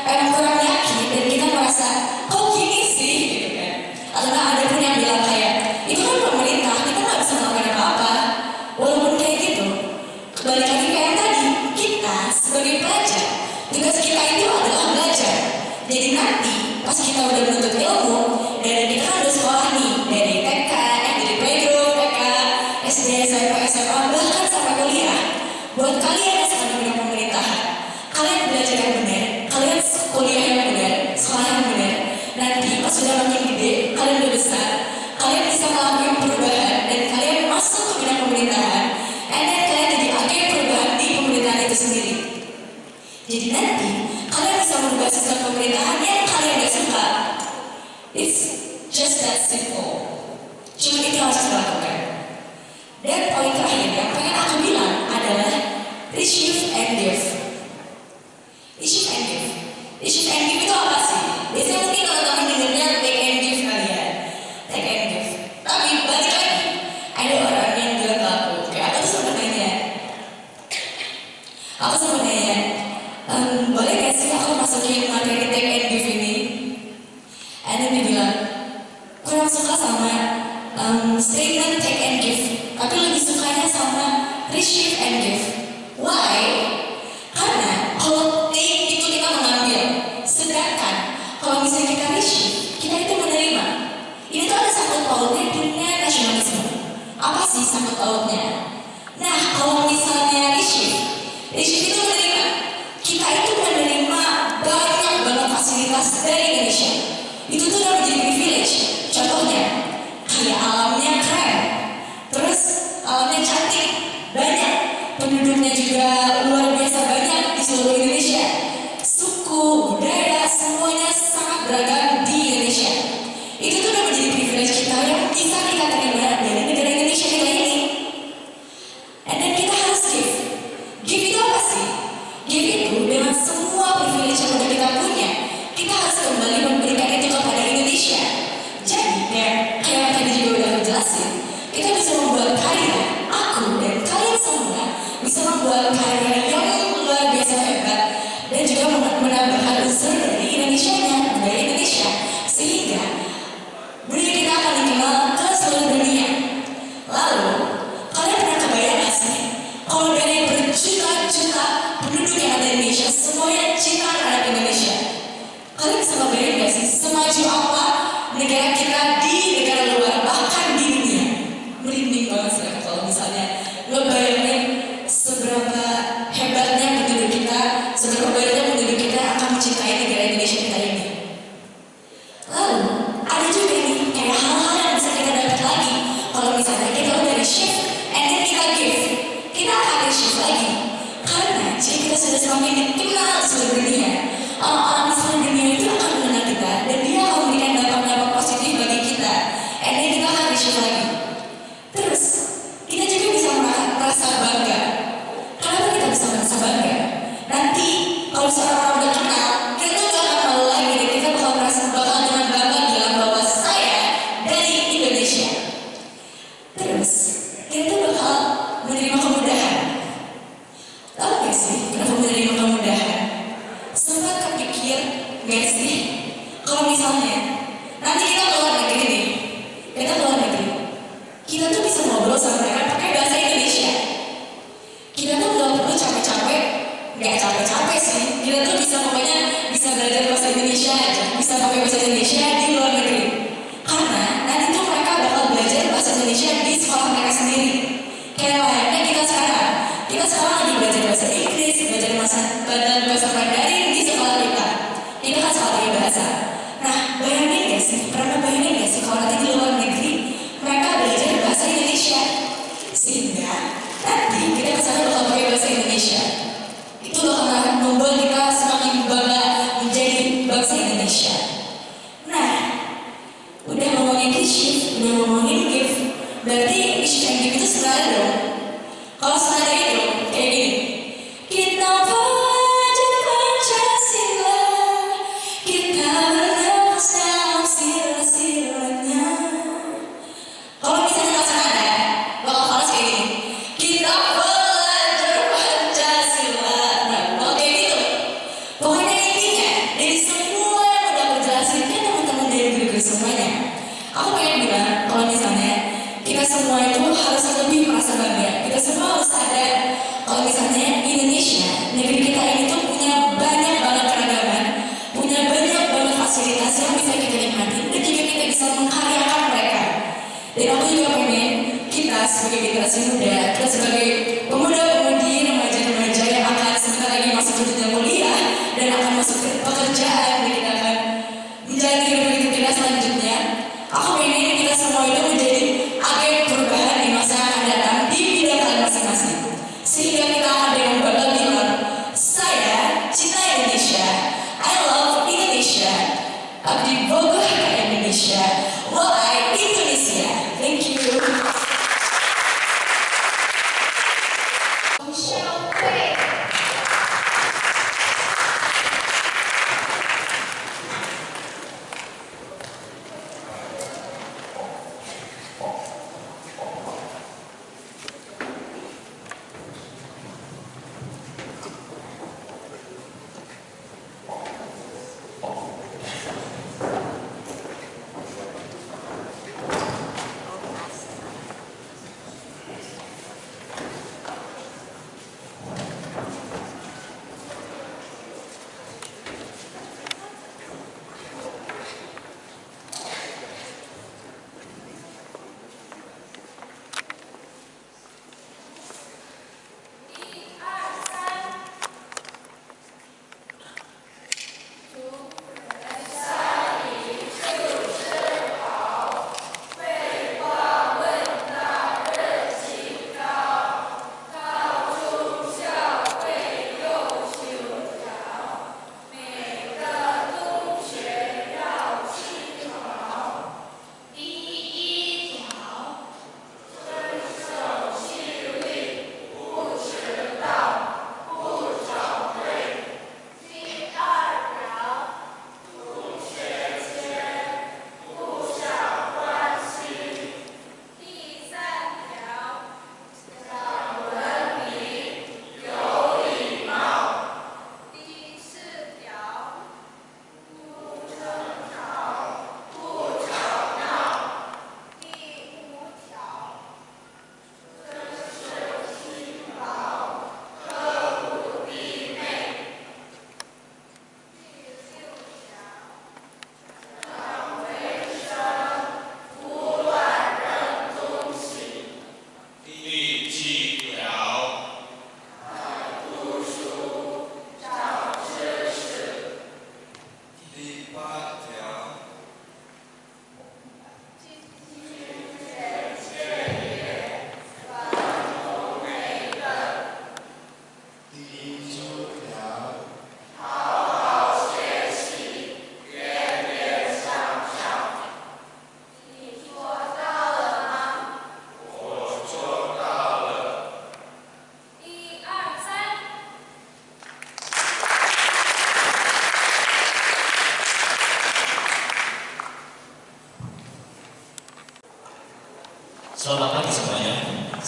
[SPEAKER 5] emang kurang yakin dan kita merasa kok gini sih gitu kan. Atau ada pun yang bilang kayak itu kan pemerintah, kita gak bisa melakukan apa-apa. Walaupun kayak gitu, balik lagi kayak yang tadi, kita sebagai pelajar, tugas kita itu adalah belajar. Jadi nanti pas kita udah menuntut ilmu, dan kita kan udah sekolah nih, dari TK, dari playgroup, TK, SD, SMP, SMA, bahkan sampai kuliah. Buat kalian yang sedang di bidang pemerintahan, kalian belajar yang benar, kalian kuliah yang benar, sekolah yang benar. Nanti pas sudah makin gede, kalian udah besar, kalian bisa melakukan perubahan dan kalian masuk ke bidang pemerintahan, and then kalian jadi agen perubahan di pemerintahan itu sendiri. Jadi nanti kalian bisa merubah sistem pemerintahan yang kalian gak suka. It's just that simple. Cuma itu yang harus dilakukan. Dan poin terakhir yang pengen aku bilang adalah receive and give. Receive and give. Receive and give itu apa sih? Biasanya mungkin teman-teman dengarnya take and give kali ya. Take and give. Tapi balik lagi, ada orang yang bilang ke aku, kayak aku tuh sempat nanya. Aku sempat nanya, boleh gak sih aku masukin materi take and give ini? And then dia bilang, kurang suka sama statement take and give, tapi lebih sukanya sama receive and give. Why? Karena kalau take itu kita mengambil, sedangkan kalau misalnya kita receive, kita itu menerima. Ini tuh ada sangkut pautnya dengan nasionalisme. Apa sih sangkut pautnya? Nah, kalau misalnya receive itu menerima. Kita itu menerima banyak banget fasilitas dari Indonesia. Itu tuh udah menjadi privilege. Contohnya, kayak alamnya keren, terus alamnya cantik, banyak, penduduknya juga luar biasa banyak di seluruh Indonesia. Suku, budaya, semuanya sangat beragam di Indonesia. Itu tuh udah menjadi privilege kita yang bisa kita terima dari negara Indonesia kita ini. And then kita harus give. Give itu apa sih? Give itu dengan semua privilege yang udah kita punya, kita harus kembali memberikan itu kepada Indonesia. Jadi, ya, kayak yang tadi juga udah aku jelasin, kita bisa membuat karya, aku dan kalian semua bisa membuat karya yang luar biasa hebat dan juga menambahkan unsur dari Indonesia-nya, budaya Indonesia, sehingga budaya kita akan dikenal ke seluruh dunia. Lalu, kalian pernah kebayang gak sih, kalau dari berjuta-juta penduduk yang ada di Indonesia, semuanya cinta terhadap Indonesia, kalian bisa kebayang gak sih, semaju apa negara kita di negara luar, bahkan di dunia. Merinding banget sih kalau misalnya sudah semakin dikenal di seluruh dunia, orang-orang di seluruh dunia itu akan mengenal kita dan dia akan memberikan dampak-dampak positif bagi kita. And then kita akan di-share lagi. Terus, kita juga bisa merasa bangga. Kenapa kita bisa merasa bangga? Nanti, kalau seorang orang udah kenal, kita tuh gak akan malu lagi dan kita bakal dengan bangga bilang bahwa saya dari Indonesia. Terus, kita tuh bakal menerima kemudahan. Tahu gak sih kenapa menerima kemudahan? Sempat kepikir gak sih kalau misalnya nanti kita keluar negeri nih, kita tuh bisa ngobrol sama mereka pakai bahasa Indonesia. Kita tuh gak perlu gak capek-capek sih. Kita tuh pokoknya bisa belajar bahasa Indonesia aja, bisa pakai bahasa Indonesia di luar negeri. Karena nanti tuh mereka bakal belajar bahasa Indonesia di sekolah mereka sendiri. Kayak layaknya kita sekarang lagi belajar bahasa Inggris, belajar bahasa Mandarin di sekolah kita. Kita kan sekolah bahasa. Nah, bayangin gak sih kalau nanti di luar negeri mereka belajar bahasa Indonesia, sehingga nanti kita kesana bakal pakai bahasa Indonesia. Itu bakal membuat kita semakin bangga menjadi bangsa Indonesia. Nah, udah ngomongin shift, udah ngomongin gift, berarti shift and gift itu senada dong. Kalau senada itu kayak gini, kita belajar Pancasila, kita bernafas dalam sila-silanya. Kalau misalnya nggak senada, bakal falas kayak gini. Kita belajar Pancasila. Nah, bakal kayak gitu. Pokoknya intinya dari semua yang udah aku jelasin, kan teman-teman dari guru semuanya. Aku pengen bilang kalau misalnya kita semua itu harus lebih merasa bangga. Kita semua harus sadar kalau misalnya Indonesia, negeri kita ini tuh punya banyak banget keragaman, punya banyak banget fasilitas yang bisa kita nikmati dan juga kita bisa mengkaryakan mereka. Dan aku juga pengen kita sebagai generasi muda, kita sebagai pemuda-pemudi, remaja-remaja yang akan sebentar lagi masuk ke dunia kuliah dan akan masuk ke pekerjaan dan kita akan menjalani hidup kita selanjutnya. Aku pengen kita semua itu menjadi agen perubahan di masa yang akan datang di bidang masing-masing. Sehingga kita akan dengan bangga bilang, saya cinta Indonesia, I love Indonesia, abdi boga Indonesia, why Indonesia. Thank you.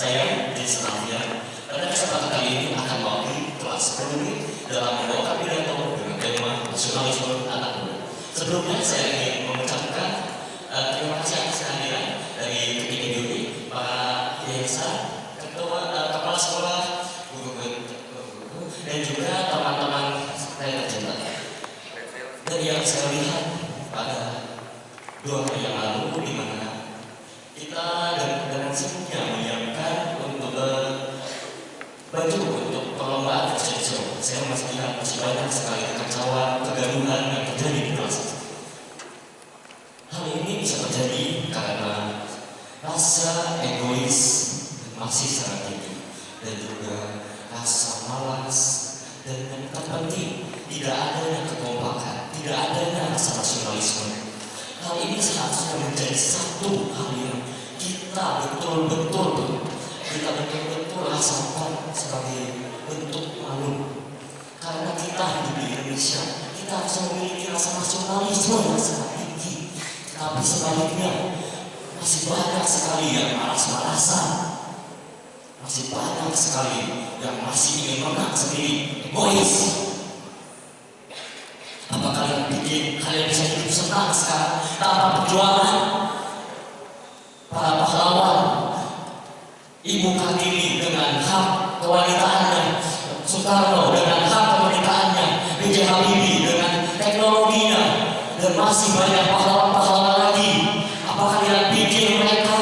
[SPEAKER 7] Saya Jason Alfian. Pada kesempatan kali ini akan mewakili kelas ekonomi dalam membawakan pidato dengan tema nasionalisme anak muda. Sebelumnya saya ingin mengucapkan terima kasih atas kehadiran dari PPDB, para yayasan, kepala sekolah, guru-guru, dan juga teman-teman saya tercinta. Dari yang saya lihat pada 2 hari yang lalu, di mana kita dengan sibuknya menyiapkan untuk baju untuk perlombaan fashion show, saya masih lihat masih banyak sekali kekacauan, kegaduhan yang terjadi di kelas. Hal ini bisa terjadi karena rasa egois masih sangat tinggi, dan juga rasa malas, dan yang terpenting tidak adanya kekompakan, tidak adanya rasa nasionalisme. Hal ini seharusnya menjadi satu hal yang kita betul-betul rasakan sebagai bentuk malu. Karena kita hidup di Indonesia, kita harus memiliki rasa nasionalisme yang sangat tinggi. Tapi sebaliknya, masih banyak sekali yang malas-malasan, masih banyak sekali yang masih ingin menang sendiri, egois. Apa kalian pikir kalian bisa hidup senang sekarang tanpa perjuangan? Para pahlawan, Ibu Kartini dengan hak kewanitaannya, Soekarno dengan hak kemerdekaannya, B.J. Habibie dengan teknologinya, dan masih banyak pahlawan-pahlawan lagi. Apa kalian pikir mereka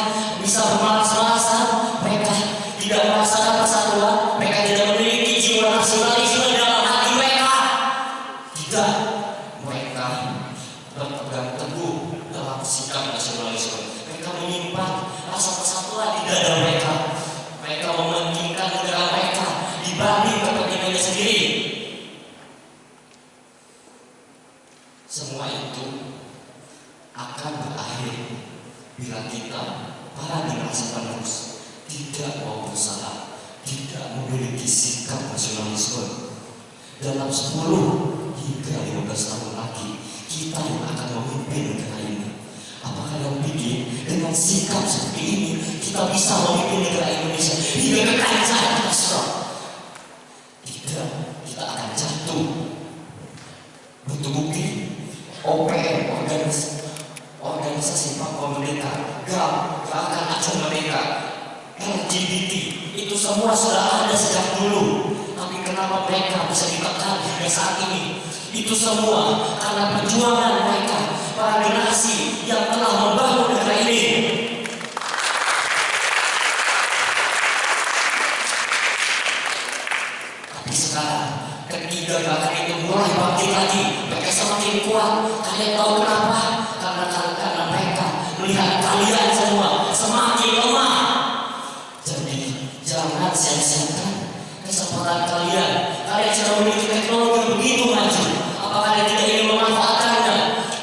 [SPEAKER 7] bisa bermalas-malasan? Mereka tidak merasakan persatuan, mereka tidak memiliki jiwa nasionalisme dalam hati mereka. Tidak, mereka berpegang teguh dalam sikap nasionalisme. Mereka menyimpan rasa persatuan di dada mereka. Mereka mementingkan negara mereka dibanding kepentingannya sendiri. Semua itu akan berakhir bila kita, para generasi penerus, tidak mau berusaha, tidak memiliki sikap nasionalisme. Dalam 10 hingga 15 tahun lagi, kita yang akan memimpin negara ini. Apa kalian pikir dengan sikap seperti ini kita bisa memimpin negara Indonesia hingga kekayaan nasional? Tidak, kita akan jatuh. Butuh bukti. OPM, organisasi Papua Merdeka, GAM, Gerakan Acung Merdeka, LGBT, itu semua sudah ada sejak dulu. Tapi kenapa mereka bisa ditekan hingga saat ini? Itu semua karena perjuangan mereka, para generasi yang telah membangun negara ini. Tapi sekarang ketiga gerakan itu mulai bangkit lagi. Mereka semakin kuat. Kalian tahu kenapa? Karena mereka melihat kalian semua semakin lemah. Jadi jangan sia-siakan kesempatan kalian. Kalian sudah memiliki teknologi begitu maju. Apa kalian tidak ingin memanfaatkannya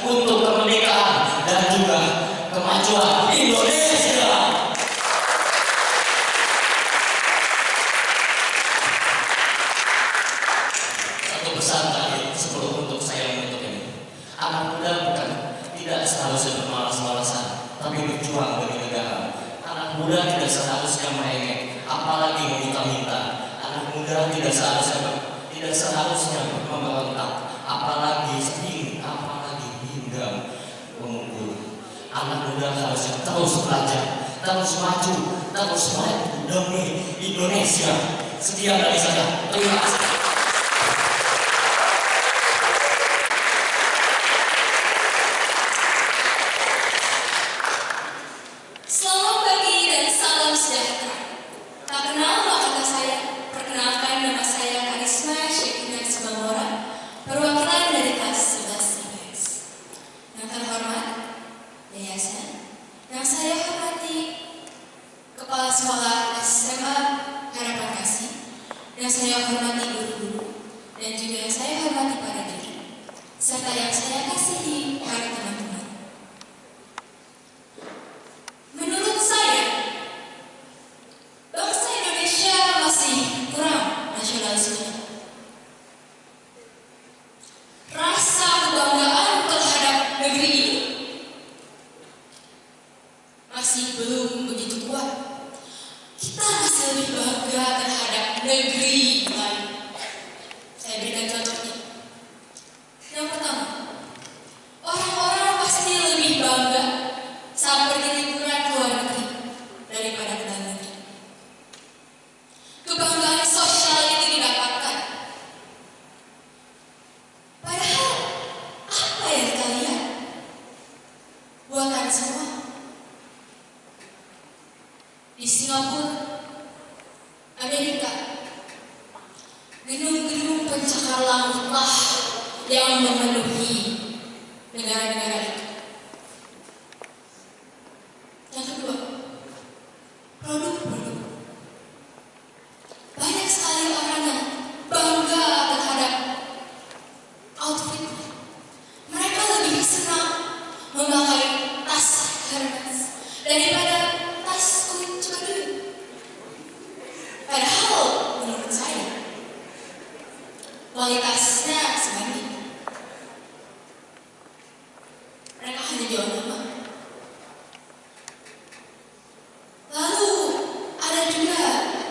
[SPEAKER 7] untuk kemerdekaan dan juga kemajuan Indonesia? Satu pesan tadi sebelum untuk saya menutup ini. Anak muda bukan tidak seharusnya bermalas-malasan, tapi berjuang demi negara. Anak muda tidak seharusnya merengek, apalagi meminta-minta. Anak muda tidak seharusnya memberontak, apalagi sedih, apalagi hingga memukul. Anak muda harusnya terus belajar, terus maju, terus maju demi Indonesia. Sekian dari saya. Terima kasih.
[SPEAKER 5] Selamat pagi dan salam sejahtera. Tak kenal maka saya perkenalkan, nama saya Karisma Shekinah Subamora, perwakilan dari kelas 11 IPS. Yang terhormat, yayasan. Yang saya hormati, Kepala Sekolah SMA Harapan Kasih. Yang saya hormati guru-guru, dan juga yang saya hormati para diri, serta yang saya kasihi para teman-teman. Menurut saya, bangsa Indonesia masih kurang nasionalisme. Rasa kebanggaan terhadap negeri ini masih belum begitu kuat. Kita negeri lain. Saya berikan contohnya. Yang pertama, orang-orang pasti lebih bangga saat pergi liburan ke luar negeri daripada ke dalam negeri. Kebanggaan sosial itu didapatkan. Padahal apa yang kita lihat? Buatan semua. Di Singapura, Amerika, gedung-gedung pencakar langitlah yang memenuhi negara-negara itu. Yang kedua, produk-produk. Banyak sekali orang yang bangga terhadap outfit. Mereka lebih senang memakai tas Hermes daripada tas kulit cedul. Padahal menurut saya kualitasnya sebanding. Mereka hanya jual nama. Lalu ada juga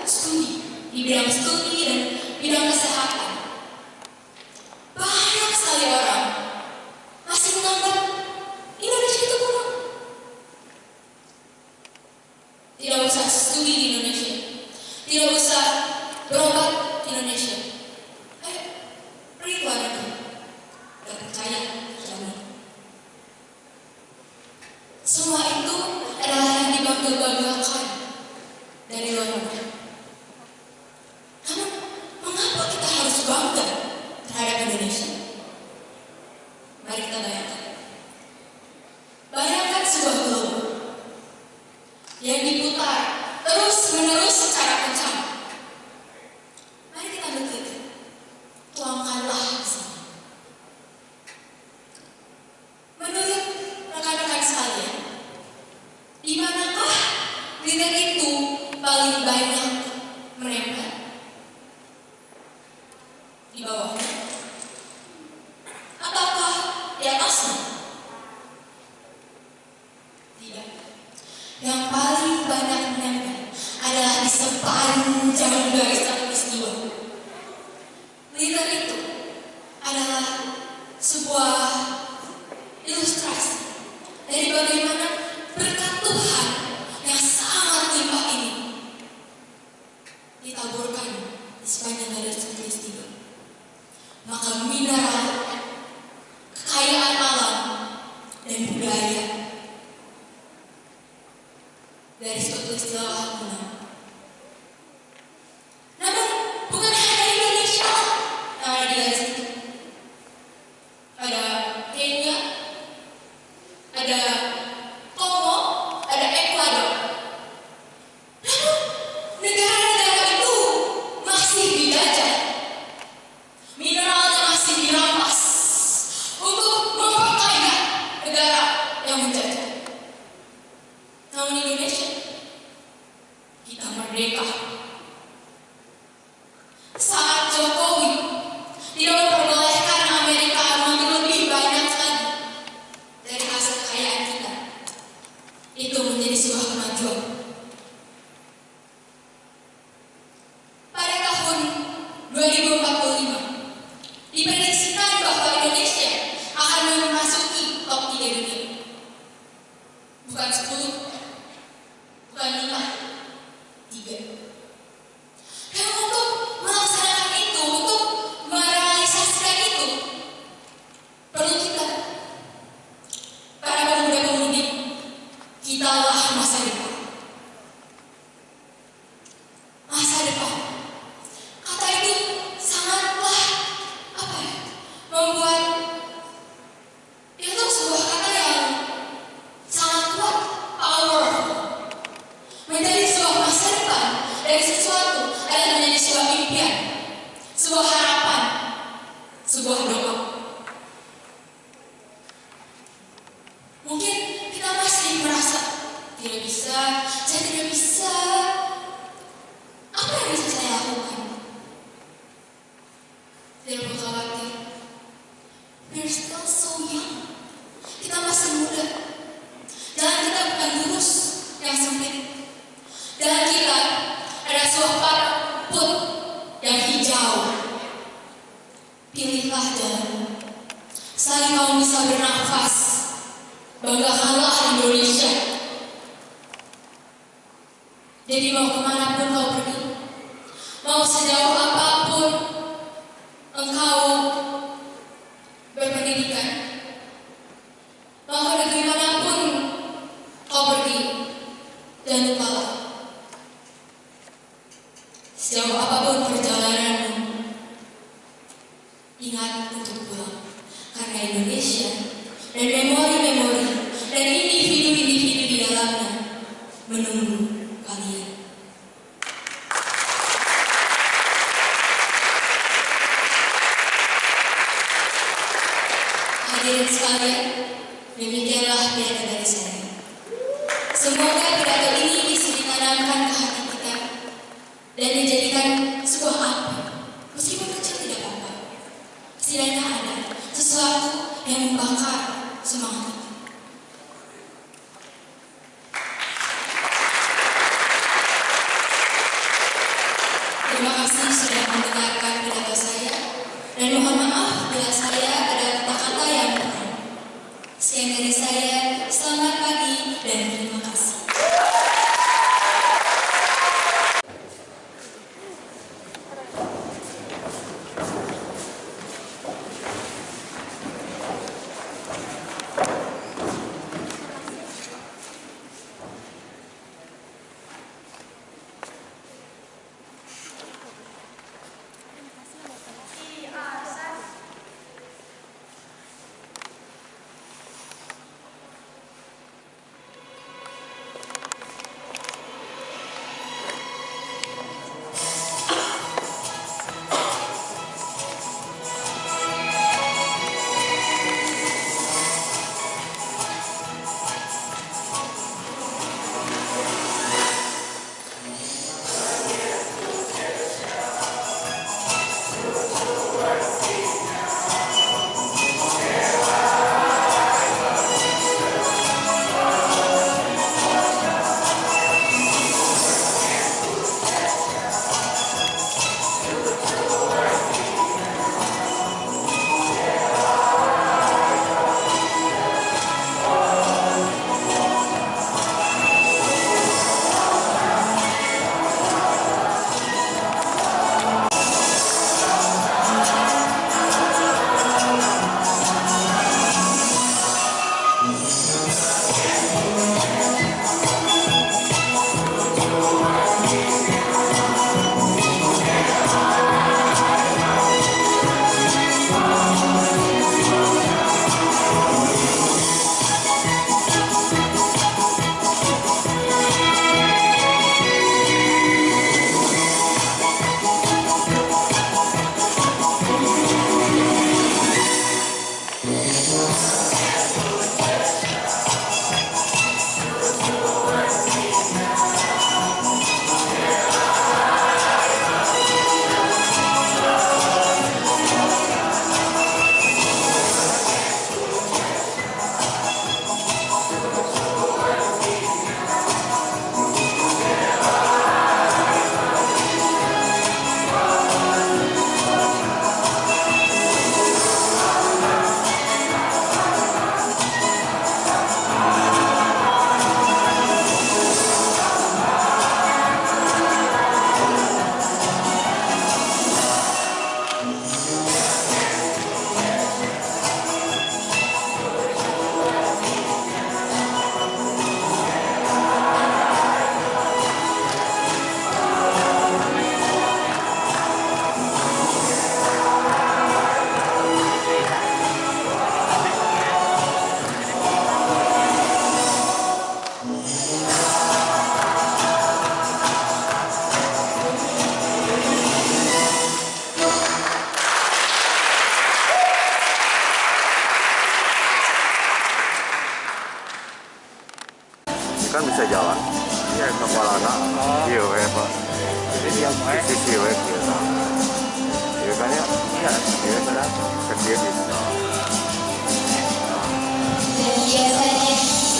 [SPEAKER 5] studi di bidang studi dan bidang kesehatan. Banyak sekali orang masih menganggap Indonesia itu kuno. Tidak usah studi di Indonesia, tidak usah berobat di Indonesia. Ayo, pergi ke luar negeri. Udah percaya, jamin. Semua itu adalah yang dibangga-banggakan dari luar negeri. Namun, mengapa kita harus bangga terhadap Indonesia? Mari kita bayangkan. Bayangkan sebuah globe yang diputar terus-menerus secara kencang. Mari kita berpikir, tuangkanlah di sini. Menurut rekan-rekan sekalian, di manakah glitter itu paling banyak menempel? Di bawahnya? Ataukah di atasnya? Tidak. Yang paling banyak menempel adalah di sepanjang garis khatulistiwa. Glitter itu adalah sebuah ilustrasi dari bagaimana berkat Tuhan yang sangat limpah ini ditaburkan di sepanjang garis khatulistiwa. Maka mineral, kekayaan alam, dan budaya dari suatu istilah menang. Namun bukan hanya Indonesia yang ada di garis itu. Ada Kenya, ada Kongo, ada Ekuador. Namun negara-negara itu masih dijajah. Mineralnya masih dirampas untuk memperkaya negara yang menjajah. Namun Indonesia, kita merdeka. Saat Jokowi tidak memperbolehkan Amerika mengambil lebih banyak lagi dari hasil kekayaan kita, itu menjadi sebuah kemajuan. Pada tahun 2045, diprediksikan bahwa Indonesia akan memasuki top 3 dunia. Bukan 10, bukan 5, 3. Dan untuk melaksanakan itu, untuk merealisasikan itu, perlu kita, para pemuda-pemudi, kitalah masa depan. Masa depan. Kata itu sangatlah membuat itu sebuah kata yang sangat kuat, powerful. Menjadi sebuah masa depan dari sesuatu adalah menjadi sebuah impian, sebuah harapan, sebuah doa. Mungkin kita masih merasa tidak bisa, saya tidak bisa. Apa yang bisa saya lakukan? Tidak perlu khawatir. We're still so young. Kita masih muda. Jalan kita bukan lurus yang sempit. Jalan kita ada sebuah path put Inilah jalan. Selagi kamu bisa bernafas, banggakanlah Indonesia. Jadi mau kemanapun kau pergi, mau sejauh apapun engkau berpendidikan, mau ke negeri manapun kau pergi, jangan lupalah, sejauh apapun perjalananmu, ingat untuk pulang, karena Indonesia dan memori-memori dan individu-individu di dalamnya menunggu kalian. Hadirin sekalian, demikianlah pidato dari saya. Semoga pidato ini bisa ditanamkan ke hati kita dan dijadikan sebuah api, meskipun kecil tidak apa-apa. Setidaknya ada sesuatu yang membakar semangat kita. Terima kasih sudah mendengarkan pidato saya, dan mohon maaf bila saya ada kata-kata yang kurang. Sekian dari saya, selamat pagi dan terima kasih.
[SPEAKER 8] kan bisa jalan ya kepala anak iya Pak jadi yang sisi web biasa iya kan ya iya sudah kecil gitu
[SPEAKER 3] biasanya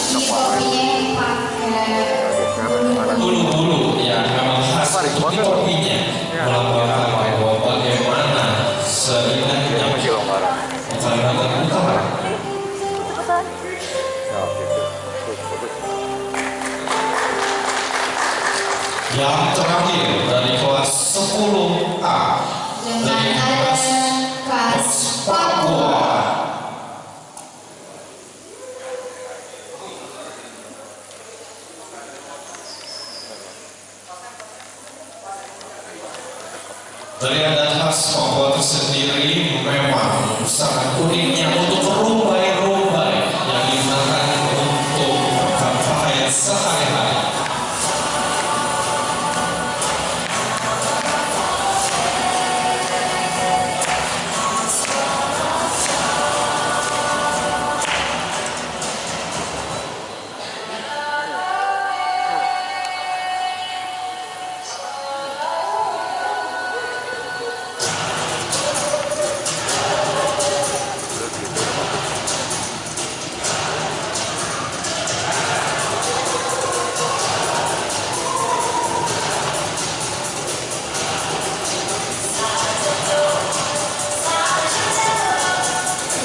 [SPEAKER 3] di kopinya pakai
[SPEAKER 6] bulu-bulu yang memang khas untuk kopinya melakukan bagaimana sebenarnya yang terakhir dari kelas 10A dari
[SPEAKER 3] Dengan kelas Papua.
[SPEAKER 6] Dari adat khas Papua tersendiri memang sangat uniknya untuk rumbai-rumbai yang digunakan untuk berpakaian sehari-hari.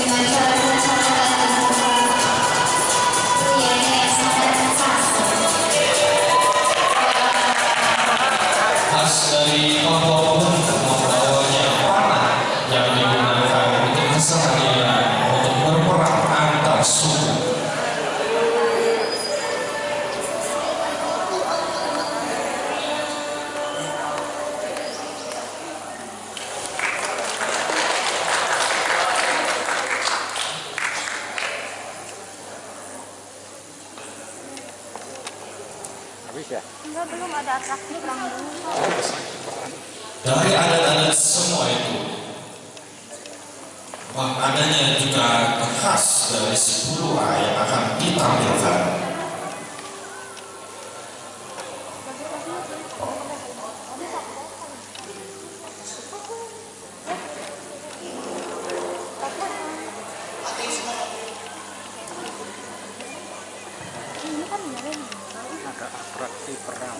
[SPEAKER 3] Dengan cara-cara dan budaya yang sangat khas.
[SPEAKER 6] Khas dari Papua pun membawanya panah yang digunakan untuk keseharian untuk berperang antar suku.
[SPEAKER 8] Habis ya?
[SPEAKER 9] Enggak, belum ada atraksi perang dulu.
[SPEAKER 6] Dari adat-adat semua itu, makanannya juga khas dari 10A yang akan ditampilkan.
[SPEAKER 9] Ini kan nyari.
[SPEAKER 8] Ada atraksi perang.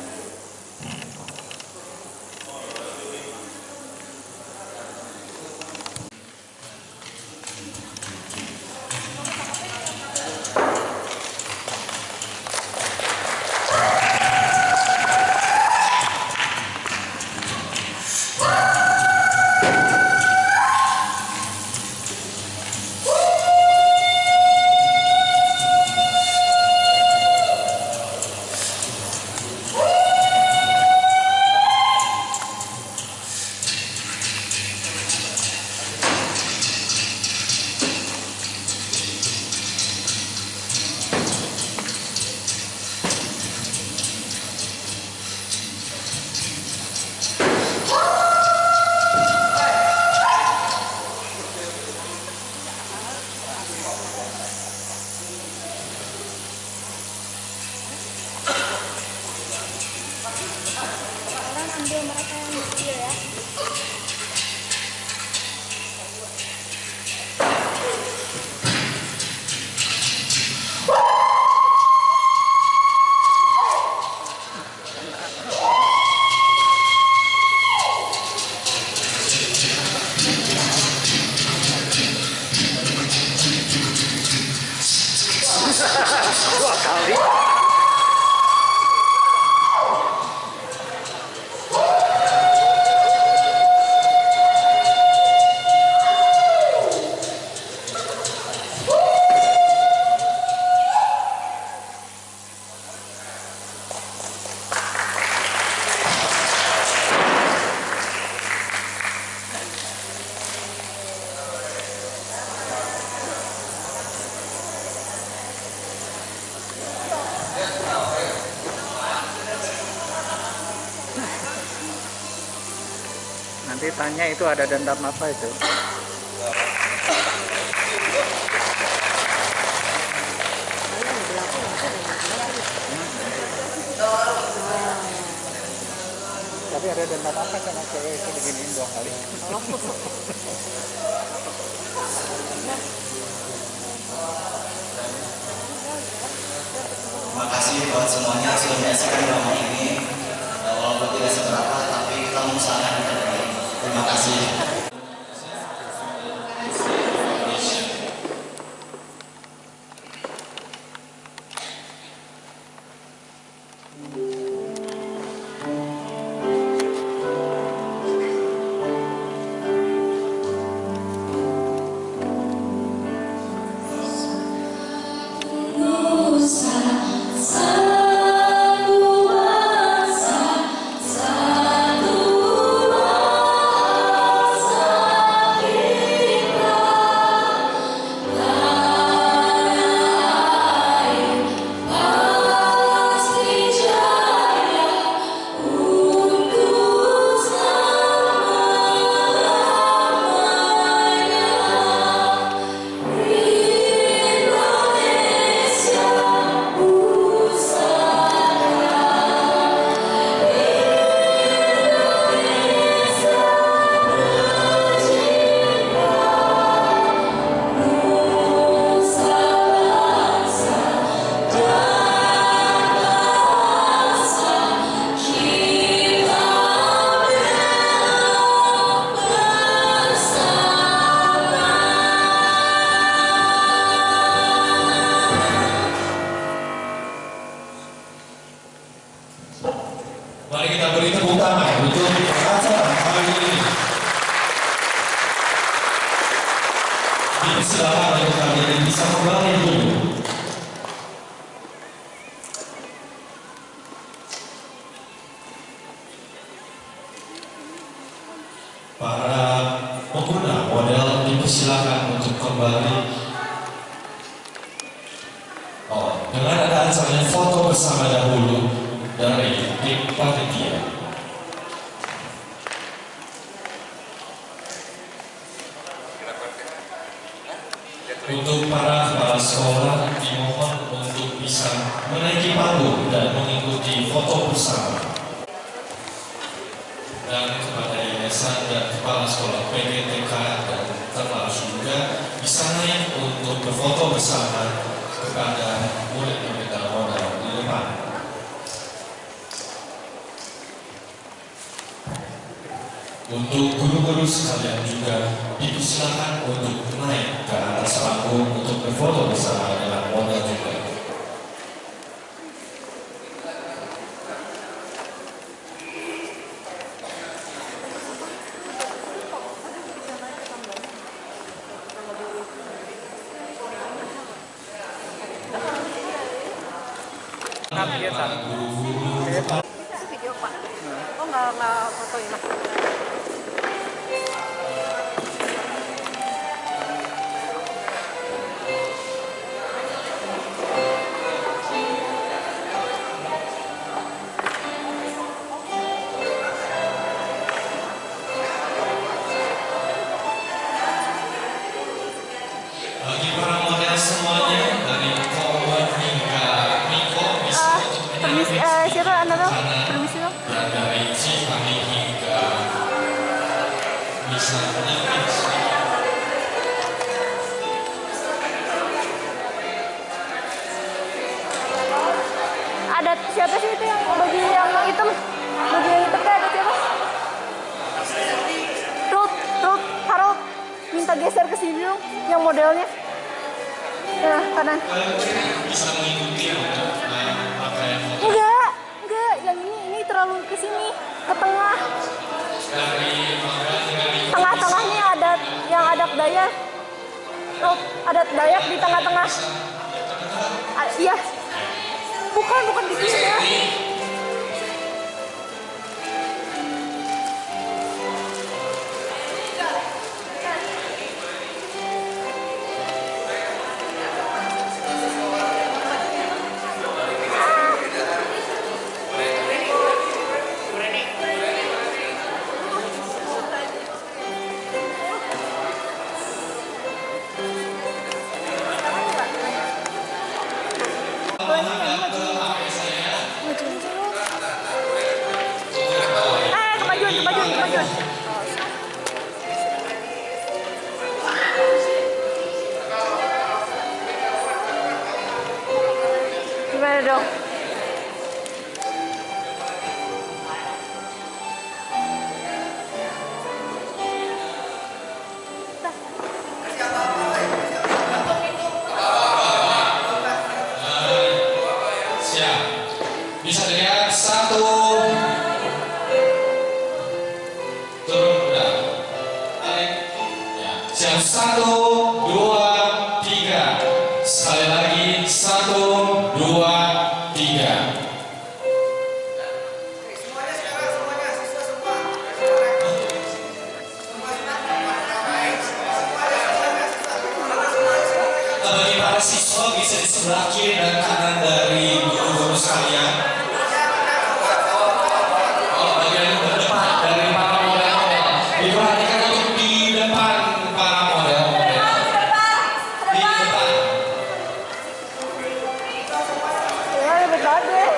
[SPEAKER 9] Orang ambil mereka yang kecil ya.
[SPEAKER 8] Dua kali. Nanti tanya itu ada dendam apa itu? Tapi ada dendam apa sama cewek itu diginiin 2 kali?
[SPEAKER 7] Terima kasih buat semuanya sudah menyaksikan drama ini. Walaupun tidak seberapa, tapi kita mengusahakan yang terbaik. Terima kasih.
[SPEAKER 6] damai untuk acara kali ini. Silakan untuk kalian bisa kembali dulu. Para pengguna model dipersilakan untuk kembali. Dengan ada acara foto bersama dahulu dari tim panitia. Untuk para kepala sekolah dimohon untuk bisa menaiki panggung dan mengikuti foto bersama. Dan kepada yayasan dan kepala sekolah PGTK dan termasuk juga bisa naik untuk berfoto bersama kepada murid-murid modal di depan. Untuk guru-guru sekalian juga dipersilakan untuk naik ke atas panggung untuk berfoto bersama dengan model juga.
[SPEAKER 9] Video Pak. Oh nggak fotoin lah.
[SPEAKER 6] Bagi para model semuanya dari Kowan hingga Miko bisa untuk menyelami
[SPEAKER 9] Siapa Anda dong? Permisi dong.
[SPEAKER 6] dan dari Cipami hingga bisa menyelami.
[SPEAKER 9] Ada siapa sih itu yang baju yang hitam? Baju yang hitam kan ada siapa? Ruth, Harold. Minta geser ke sini dong, yang modelnya. Nah, kanan.
[SPEAKER 6] Bisa mengikuti untuk pakaian foto
[SPEAKER 9] Enggak, yang ini terlalu ke sini, ke tengah.
[SPEAKER 6] dari Kowan hingga Miko.
[SPEAKER 9] Tengah-tengahnya ada yang adat Dayak. Tuh, adat Dayak di tengah-tengah. Iya. Bukan di sini ya. Kemajuan. Gimana dong?
[SPEAKER 6] Siap. Bisa dilihat satu. Turun udah. Tarik. Ya. Siap 1, 2, 3. Sekali lagi 1, 2, 3. Bagi para siswa bisa di sebelah kiri dan kanan dari guru-guru sekalian. Bagian depan dari para model. Diperhatikan untuk di depan para model. Di depan.
[SPEAKER 9] Ya, ribet banget deh.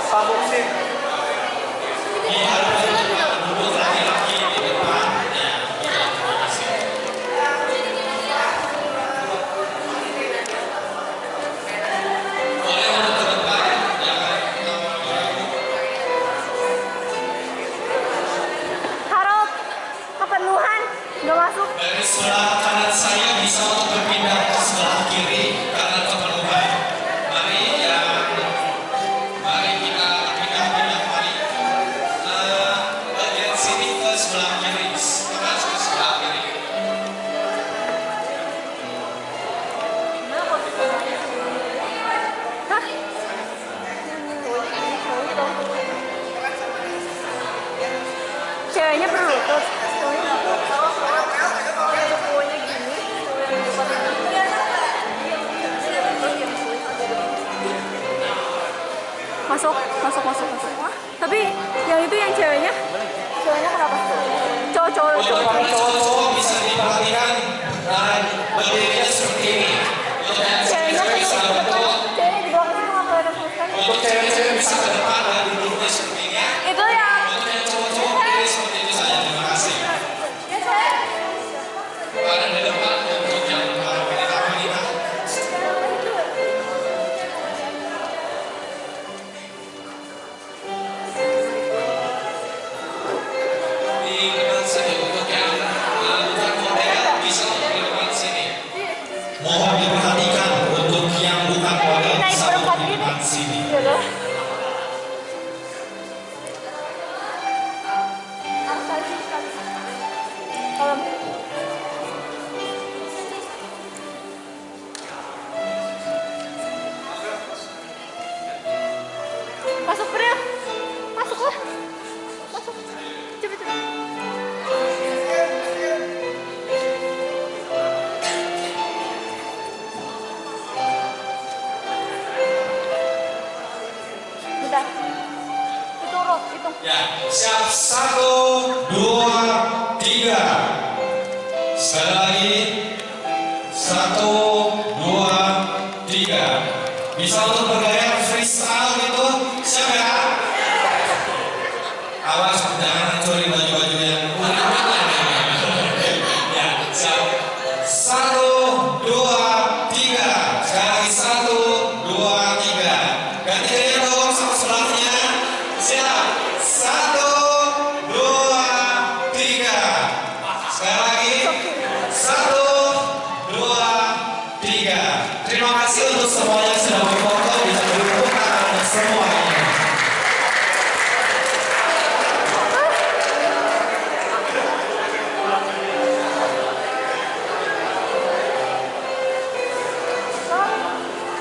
[SPEAKER 10] Pamuksin.
[SPEAKER 9] masuk.
[SPEAKER 6] Dari sebelah kanan saya bisa untuk berpindah ke sebelah kiri karena keperluan. Mari kita pindah-pindah mari. Bagian sini ke sebelah kiri, tengah ke sebelah kiri.
[SPEAKER 9] Hah? Ceweknya berlutut. Cowoknya gini. Masuk. Tapi yang itu yang ceweknya kenapa?
[SPEAKER 6] Cowok bisa diperhatikan dan berdirinya seperti ini.
[SPEAKER 9] Ceweknya di bawah situ nggak kelihatan sama sekali.
[SPEAKER 6] Untuk cewek-cewek bisa ke depan dan duduknya seperti ini.
[SPEAKER 9] Itu yang
[SPEAKER 6] Untuk yang cowok-cowok berdiri seperti itu saja. Terima kasih. Ada di depan untuk yang para wanita-wanita. Di depan sini untuk yang bukan model bisa di depan sini. Mohon diperhatikan untuk yang bukan model bisa di depan sini.
[SPEAKER 9] Masuk Pril. Masuk lah. Masuk. Cepet. Udah. Itu Rob, itu.
[SPEAKER 6] Ya, siap 1, 2, 3. Sekali lagi 1, 2, 3. Bisa untuk bergaya freestyle gitu, siap ya? Awas jangan hancurin baju-baju yang ya, siap 1, 2, 3. Sekali lagi 1, 2, 3. Ganti gaya dong sama sebelahnya. Siap 1, 2, 3. Sekali lagi 1, 2, 3. Terima kasih untuk semuanya yang sudah berfoto. Bisa bertepuk tangan untuk semuanya.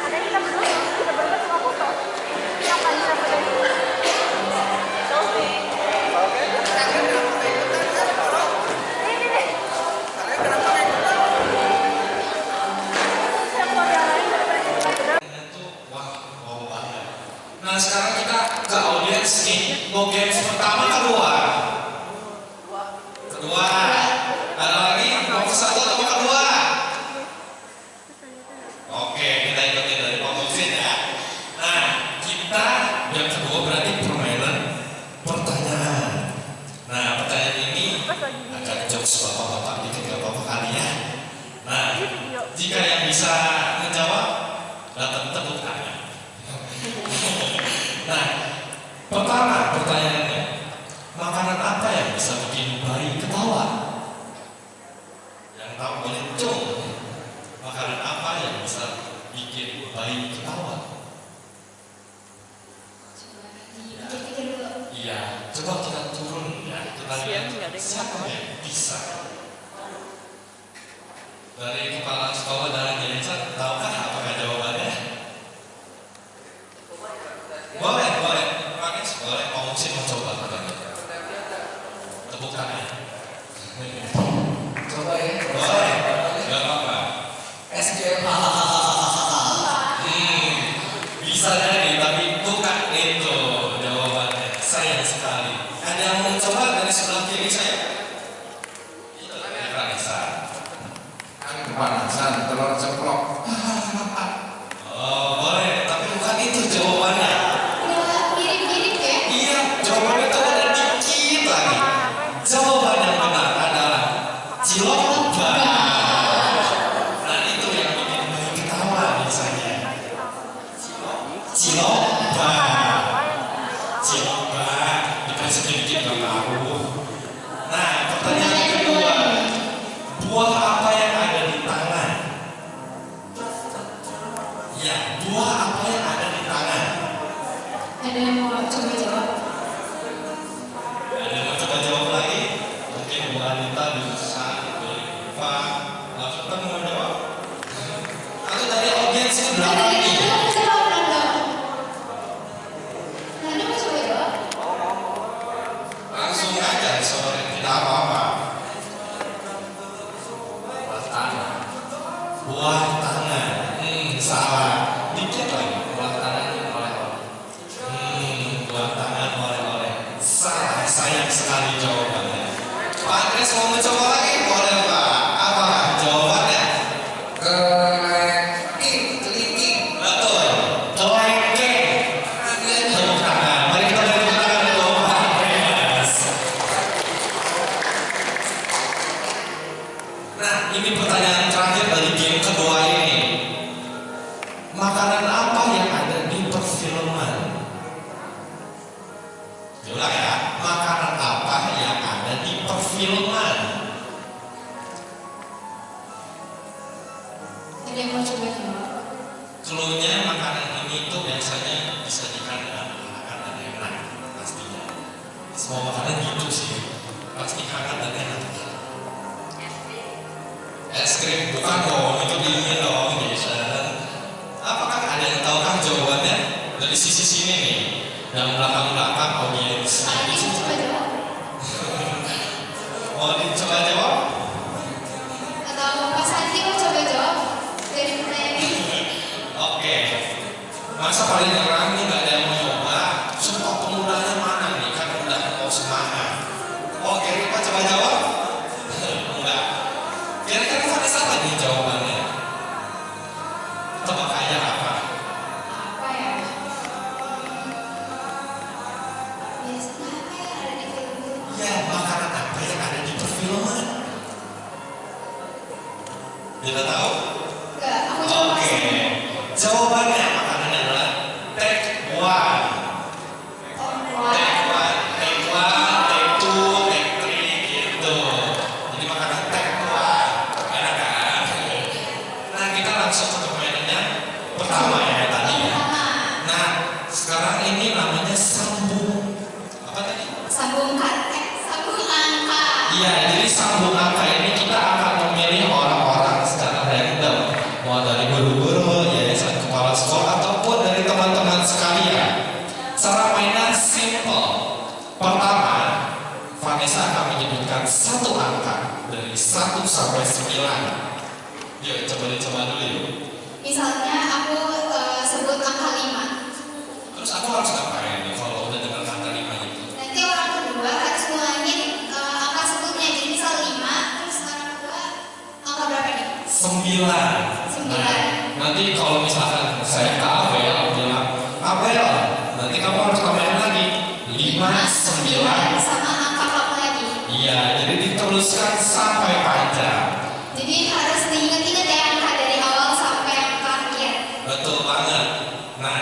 [SPEAKER 9] Ada kita berdua cuma foto. Siapa dari Selfie. Ini. Siapa model lain daripada
[SPEAKER 6] Nah sekarang kita ke audiens nih. Mau games pertama kedua? Kedua. Ada lagi? Mau ke satu atau mau kedua? Oke, kita ikutin dari Pak Mufsin ya. Nah, kita yang kedua berarti permainan pertanyaan. Nah, pertanyaan ini akan jokes bapak-bapak dikit gak apa-apa kali ya. Nah, jika yang bisa menjawab, datang tepuk tangan. Nah, pertama pertanyaannya, makanan apa yang bisa bikin bayi ketawa? Yang tahu boleh cung. Makanan apa yang bisa bikin bayi ketawa? Iya, coba kita turun ya. Kita lihat siapa yang bisa. Dari kepala sekolah dan yayasan, tahukah apakah jawabannya? Boleh. Manis, boleh. Mau sih mencoba katanya. Tepuk tangan.
[SPEAKER 2] Coba ya.
[SPEAKER 6] Boleh. Gak apa-apa.
[SPEAKER 2] SJM.
[SPEAKER 6] Bisa jadi, tapi bukan itu jawabannya. Sayang sekali. Ada yang mau mencoba dari sebelah kiri saya? Itu Ranisa.
[SPEAKER 2] Kan kepanasan, telur ceplok.
[SPEAKER 6] Oh, boleh. Tapi bukan itu jawabannya.
[SPEAKER 3] Mirip-mirip ya.
[SPEAKER 6] Iya, jawabannya itu ada dikit lagi. Jawaban yang benar adalah cilokba. Nah, itu yang bikin bayi ketawa biasanya. Cilokba. Dikasih sedikit nggak tahu. Nah, pertanyaan kedua. Apa Sultan mau jawab? Atau dari audiens itu berapa nih? Langsung aja sore, tidak apa-apa. Buah tangan. Buah tangan. Salah. Dikit lagi. Buah tangan oleh-oleh. Buah tangan oleh-oleh. Salah. Sayang sekali jawabannya. Pak Andres mau mencoba lagi? Boleh Pak. Apa jawabannya?
[SPEAKER 2] Kelingking.
[SPEAKER 6] Betul. Kelengking. Tepuk tangan. Mari kita beri tepuk tangan untuk Pak Andres. Nah, ini pertanyaan terakhir dari game kedua ini. Makanan apa yang ada di perfilman? Ulang ya. Makanan apa yang ada di perfilman?
[SPEAKER 5] Ada yang mau coba jawab?
[SPEAKER 6] Cluenya makanan ini tuh biasanya disajikan dengan makanan yang enak pastinya. Semua makanan gitu sih, pasti hangat dan enak. Es krim bukan dong, itu dingin dong, Jason. Apakah ada yang tahukah jawabannya? Dari sisi sini nih, dan belakang-belakang audiens.
[SPEAKER 5] Ada yang mau coba jawab?
[SPEAKER 6] Mau dicoba jawab?
[SPEAKER 5] Atau Pak Sandi mau coba jawab? Dari pertanyaan ini?
[SPEAKER 6] Oke. Masa paling nyerang nih nggak ada yang mau nyoba? Sumpah pemudanya mana nih? Kan udah mau semangat. Oke, Pak coba jawab? Enggak. Kira-kira Vanessa apa nih jawabannya? Tebak aja apa?
[SPEAKER 5] Apa ya? Biasanya apa yang ada di film-film?
[SPEAKER 6] Ya, makanan apa yang ada di perfilman? Tidak tahu?
[SPEAKER 5] Enggak, aku coba
[SPEAKER 6] Oke. Jawabannya makanannya adalah take one. Take one, take one, take two, take three gitu. Jadi makanan take one. Enak kan? Nah, kita langsung ke permainannya pertama ya tadi ya. Nah, sekarang ini namanya sambung apa tadi?
[SPEAKER 5] Sambung angka.
[SPEAKER 6] Iya, jadi sambung angka ini kita akan memilih orang-orang secara random, mau dari guru-guru, yayasan kepala sekolah ataupun dari teman-teman sekalian. Cara mainan simple. Pertama, Vanessa akan menyebutkan satu angka dari 1 sampai 9. Yuk, coba dicoba dulu yuk.
[SPEAKER 5] Misalnya aku sebut angka 5.
[SPEAKER 6] Terus aku harus ngapain nih kalau udah dengar angka 5 itu?
[SPEAKER 5] Nanti orang kedua harus ngulangin angka sebutnya. Jadi misal 5, terus orang kedua angka berapa nih?
[SPEAKER 6] 9.
[SPEAKER 5] 9.
[SPEAKER 6] Nah, nanti kalau misalkan saya ke Abel bilang, Abel, nanti kamu harus tambahin lagi 5, 9.
[SPEAKER 5] Sama angka kamu lagi.
[SPEAKER 6] Iya, jadi diteruskan sampai panjang.
[SPEAKER 5] Jadi harus diingat-ingat ya angka dari awal sampai angka akhir.
[SPEAKER 6] Betul banget. Nah,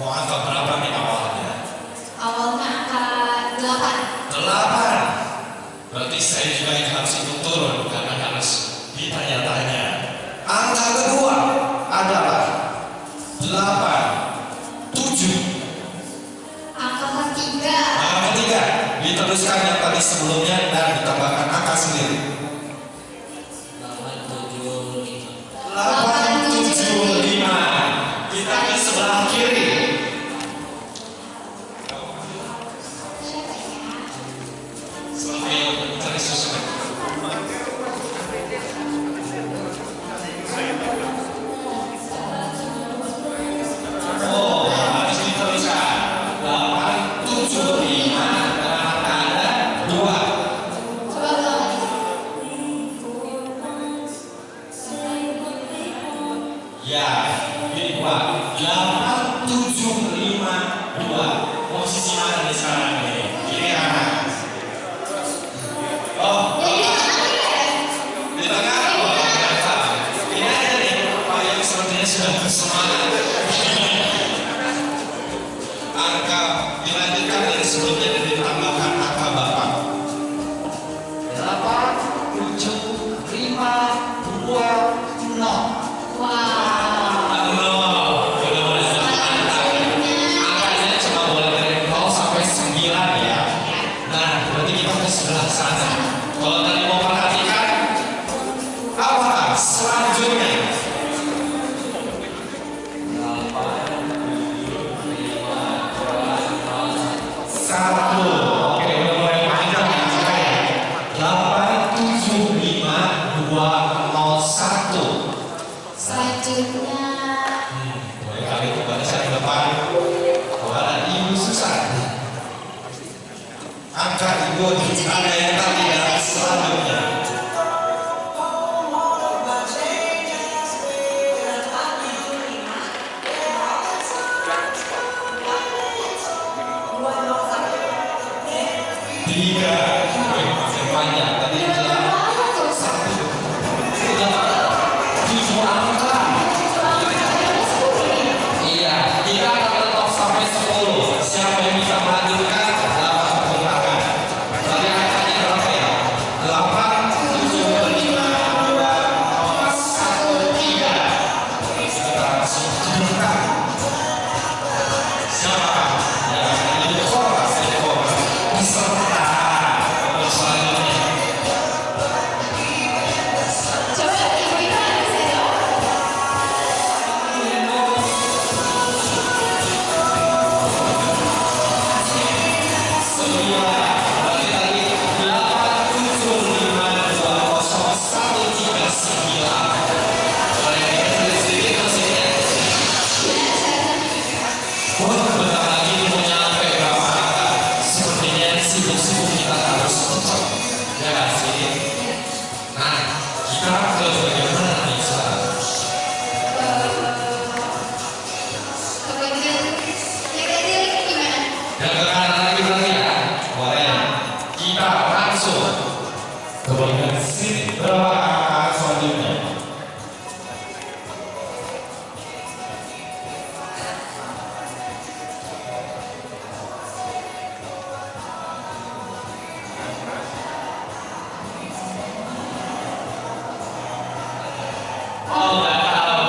[SPEAKER 6] mau angka berapa nih awalnya?
[SPEAKER 5] Awalnya angka 8.
[SPEAKER 6] 8. Berarti saya juga yang harus ikut turun karena harus ditanya-tanya. Angka kedua adalah 8, 7.
[SPEAKER 5] Angka ketiga.
[SPEAKER 6] Angka ketiga diteruskan yang tadi sebelumnya dan ditambahkan angka sendiri. 875. Kita ke sebelah kiri.
[SPEAKER 5] Siapa ya?
[SPEAKER 6] Sambil mencari susu. Oh, habis diteruskan. 875 dengan tanda 2.
[SPEAKER 5] Coba ulang lagi.
[SPEAKER 6] Ya, ini Pak. 8752. Posisi mana nih sekarang nih? Kiri kanan. Oh,
[SPEAKER 5] Ya, ini angka ya.
[SPEAKER 6] di tengah. Oh, ternyata. Ini aja nih, Pak yang sepertinya sudah bersemangat. Angka dilanjutkan dari sebelumnya dan ditambahkan angka Bapak.
[SPEAKER 2] 8, 7, 5, 2, 0.
[SPEAKER 5] Wah.
[SPEAKER 6] Angkanya cuma boleh dari 0 sampai 9 ya. Nah, berarti kita ke sebelah sana. Kalau tadi mau perhatikan, menyambut agenda kita selanjutnya. Tiga, masih panjang. Tadi bilang 1, 7 angka. Iya, kita akan tetap sampai 10. Siapa yang bisa melanjutkan? 8 tepuk tangan. Tadi angkanya berapa ya? 8, 7, 5, 2, 1, 3. Kita langsung tunjukkan. Siapa? Ya, ini Koras. Peserta untuk selanjutnya.
[SPEAKER 3] Coba ibu-ibu ada saya. Kemudian yang tadi gimana?
[SPEAKER 6] Dan ke kanan lagi berarti ya, boleh. Kita langsung ke bagian sini. Berapa angka selanjutnya? Oh, nggak tahu.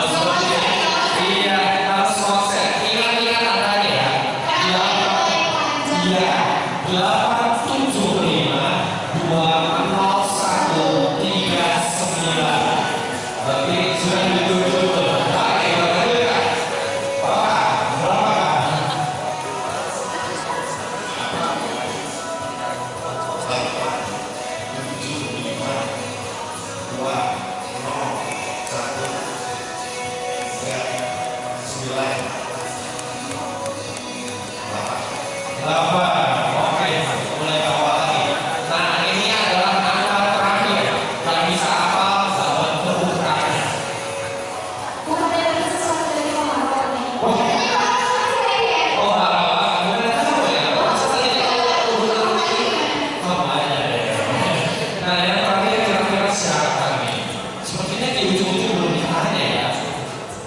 [SPEAKER 6] Iya, harus konsep. Ingat-ingat angkanya ya. 8, 7, 5, 2, 0, 1, 3, 9. Berarti sudah ditutup. Oke, berarti kan? Berapa? Oke, mulai awal lagi. Nah, ini adalah angka terakhir. Yang bisa hafal dapat tepuk tangan.
[SPEAKER 3] Bukan dari sesuatu dari pengalaman nih.
[SPEAKER 6] Oh.
[SPEAKER 3] Ini pengalaman
[SPEAKER 6] Oh, harapan. Gimana tahu ya? Masa tadi oh, banyak deh. Nah, yang terakhir kira-kira siapa nih? Sepertinya di ujung-ujung belum ditanya ya.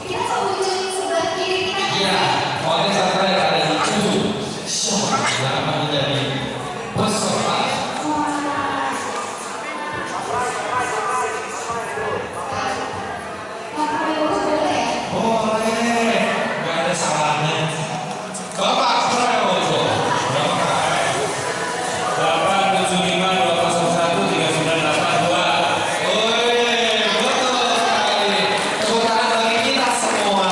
[SPEAKER 3] kita ke ujung sebelah kiri kita.
[SPEAKER 6] Iya, pokoknya satu yang ada di ujung. Siapa yang akan menjadi peserta? Boleh, nggak ada salahnya. Bapak, berapa itu? Berapa?
[SPEAKER 4] 875-201-3982.
[SPEAKER 6] Wih, betul sekali. Tepuk tangan bagi kita semua.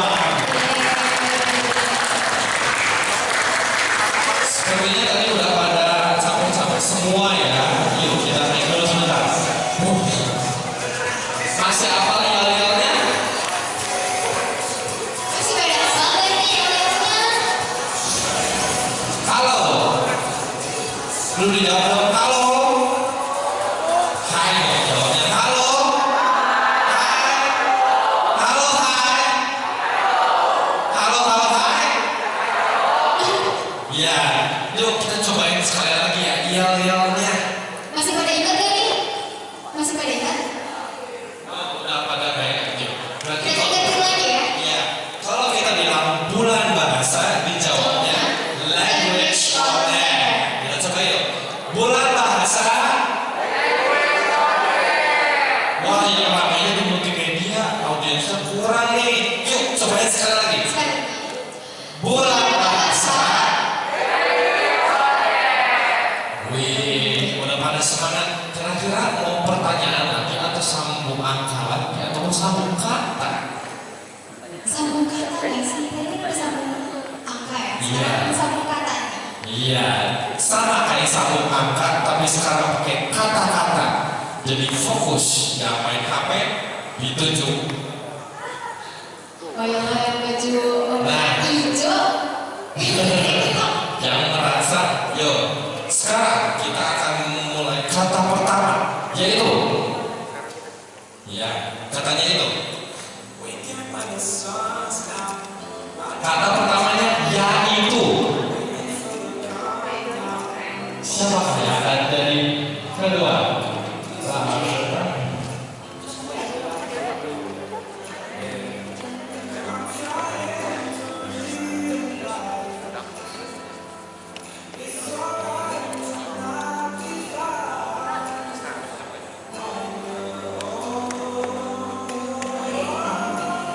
[SPEAKER 6] Sepertinya tadi udah pada capek-capek semua ya. Yuk kita naik dulu sebentar. Masih hafal yel-yelnya?
[SPEAKER 3] Masih banyak salah nih yang
[SPEAKER 6] Halo. Belum dijawab dong. Halo. Hai, jawabnya halo. Hai. Halo, hai. Halo, hai. Ya, yuk kita cobain sekali lagi ya yel-yelnya.
[SPEAKER 3] masih pada ingat gak nih? Masih pada ingat?
[SPEAKER 6] Oh, udah pada kayak gitu. Berarti
[SPEAKER 3] Kita
[SPEAKER 6] kalau
[SPEAKER 3] ingetin lagi ya.
[SPEAKER 6] iya, kalau kita bilang bulan bahasa dijawabnya language on air. Kita coba yuk. Bulan bahasa. Wah, yang ramainya di multimedia, audiensnya kurang nih. Yuk, cobain sekali lagi.
[SPEAKER 3] Sekarang.
[SPEAKER 6] Bulan bahasa. Wih, udah pada semangat. Kira-kira mau pertanyaan lagi atau sambung angka lagi atau sambung kata?
[SPEAKER 3] Sambung kata nggak sih? Tadi kan sambung angka ya.
[SPEAKER 6] Iya.
[SPEAKER 3] Sekarang sambung kata nih.
[SPEAKER 6] Iya, sama kayak sambung angka, tapi sekarang pakai kata-kata. Jadi fokus, nggak main HP, ditunjuk.
[SPEAKER 3] Oh yang baju
[SPEAKER 6] Nah.
[SPEAKER 3] hijau.
[SPEAKER 6] Jangan merasa, yuk. Sekarang kita akan Ya, katanya itu. Kata pertamanya yaitu. Siapa yang akan jadi kedua?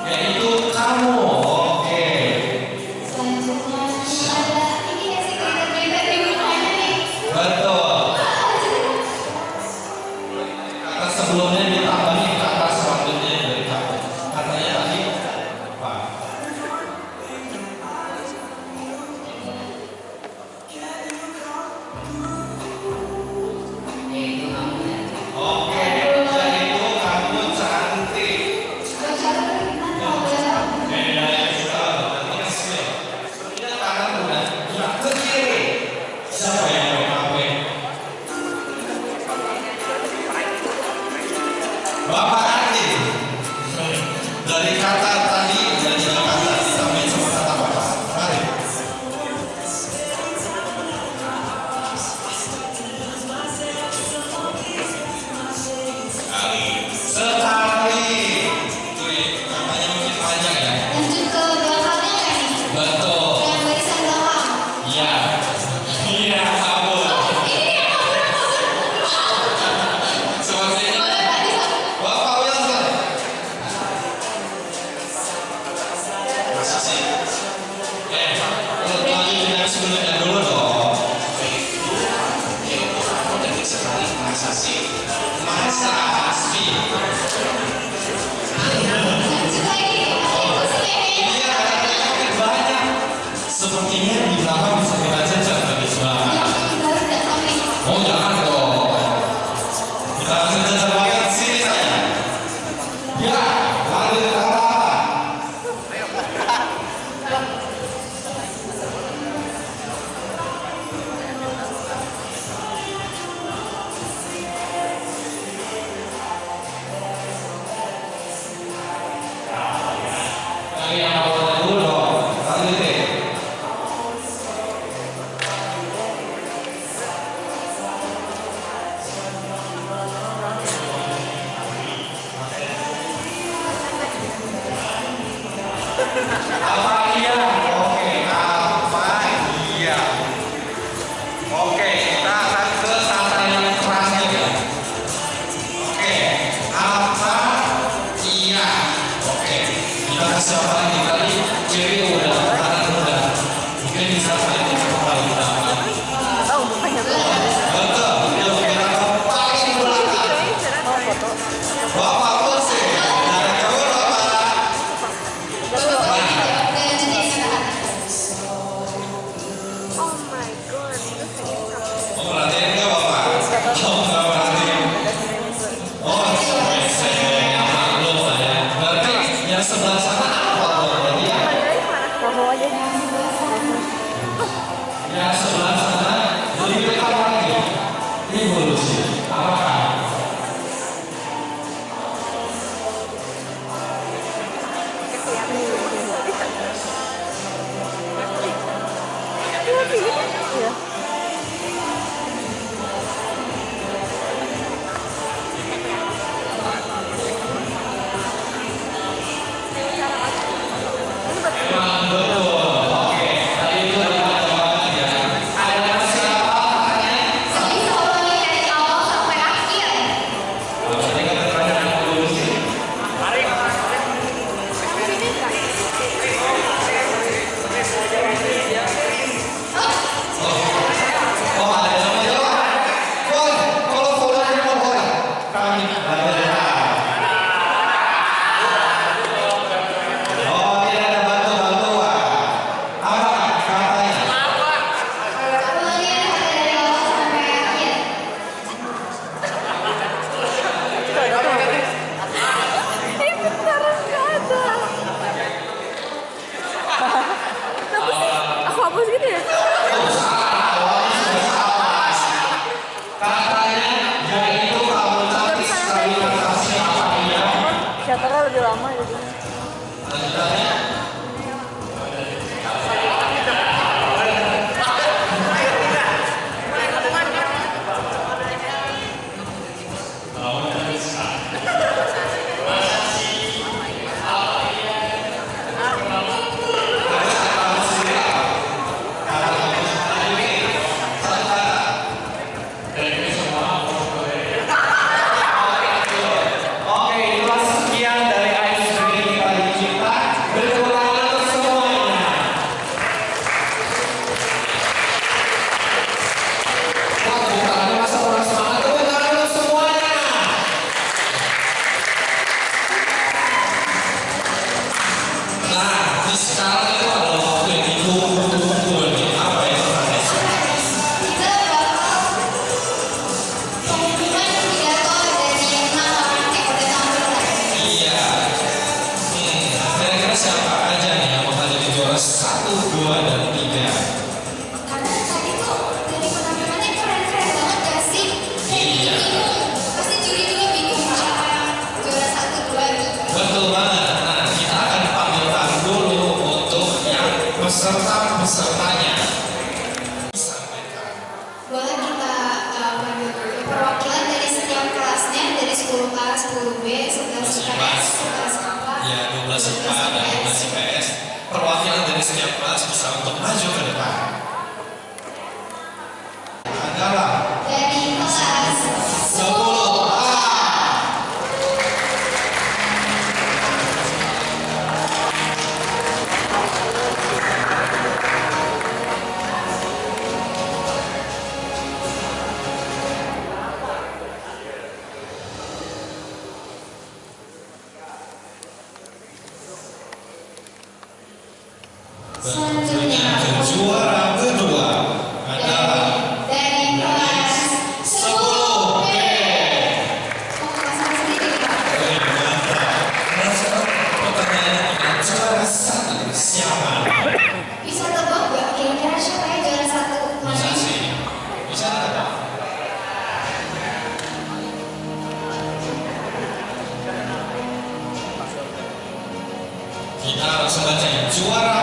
[SPEAKER 6] Yaitu kamu. Oke.
[SPEAKER 3] Selanjutnya ada ini kasih cerita di rumahnya nih.
[SPEAKER 6] Betul. Kata sebelumnya ditambahin kata selanjutnya dari kamu. Katanya tadi apa? Oke, yaitu kamu cantik. Beda ya juga, nanti kasih. Sepertinya tangan udah gerak ke kiri. Siapa yang mau ngapain? Bapak Andi. Dari kata tadi jadi kata ditambahin sama kata bapak. Mari. Sekali. Itu namanya mungkin panjang ya.
[SPEAKER 3] Lanjut ke belakangnya nggak nih?
[SPEAKER 6] Betul.
[SPEAKER 3] Yang barisan belakang.
[SPEAKER 6] Iya. Iya, kabur. Sepertinya Bapak Wilson. Masa sih? Lagi tidak sebelumnya dulu dong. Aku cantik sekali. Masa sih? Masa asli?
[SPEAKER 3] Lanjut lagi. Aku sih kayaknya.
[SPEAKER 6] Iya, makin banyak. Sepertinya di belakang bisa kita jajan tadi sebelah.
[SPEAKER 3] Yang baru datang nih.
[SPEAKER 6] Oh jangan dong. Kita langsung jajan banget sini saya. Ya, lanjut ke arah. Lagi yang awalnya dulu dong. Lanjut deh. Apa iya? Oke, apa iya? Oke, kita akan ke kata yang terakhir ya. Oke, apa iya? Oke, kita kasih apa lagi tadi? Kiri udah, kanan udah. Mungkin bisa kali ini kembali kita.
[SPEAKER 9] Tahu bukannya
[SPEAKER 6] Betul, yuk kita ke paling belakang. Bapak Kursi, dari dulu Bapak.
[SPEAKER 9] Oh my god.
[SPEAKER 6] Oh, perhatiin nggak Bapak? Oh, nggak perhatiin. Oh, saya maklum lah ya. Berarti yang sebelah sana apa tuh? Berarti ya?
[SPEAKER 9] Tahu aja.
[SPEAKER 6] Yang sebelah sana lebih dekat lagi. Ini mulus sih. Apakah?
[SPEAKER 9] Iya. lebih lama gitu.
[SPEAKER 6] Lanjutannya. Pesertanya disampaikan.
[SPEAKER 3] Boleh kita panggil dulu perwakilan dari setiap kelasnya, dari 10K, 10B, 11 IPS, 11 KPA,
[SPEAKER 6] Ya, 12 IPA dan 12 IPS. Perwakilan dari setiap kelas bisa untuk maju ke depan. Adalah
[SPEAKER 3] dari kelas
[SPEAKER 6] 10A.
[SPEAKER 3] Selanjutnya
[SPEAKER 6] Juara kedua adalah
[SPEAKER 3] dari kelas 10B. Oh, kelas sendiri Pak.
[SPEAKER 6] Pertanyaannya juara satu siapa?
[SPEAKER 3] Bisa tebak nggak kira-kira siapa yang juara satu
[SPEAKER 6] Bisa
[SPEAKER 3] kemarin?
[SPEAKER 6] sih, bisa tidak? Kita langsung baca ya. Juara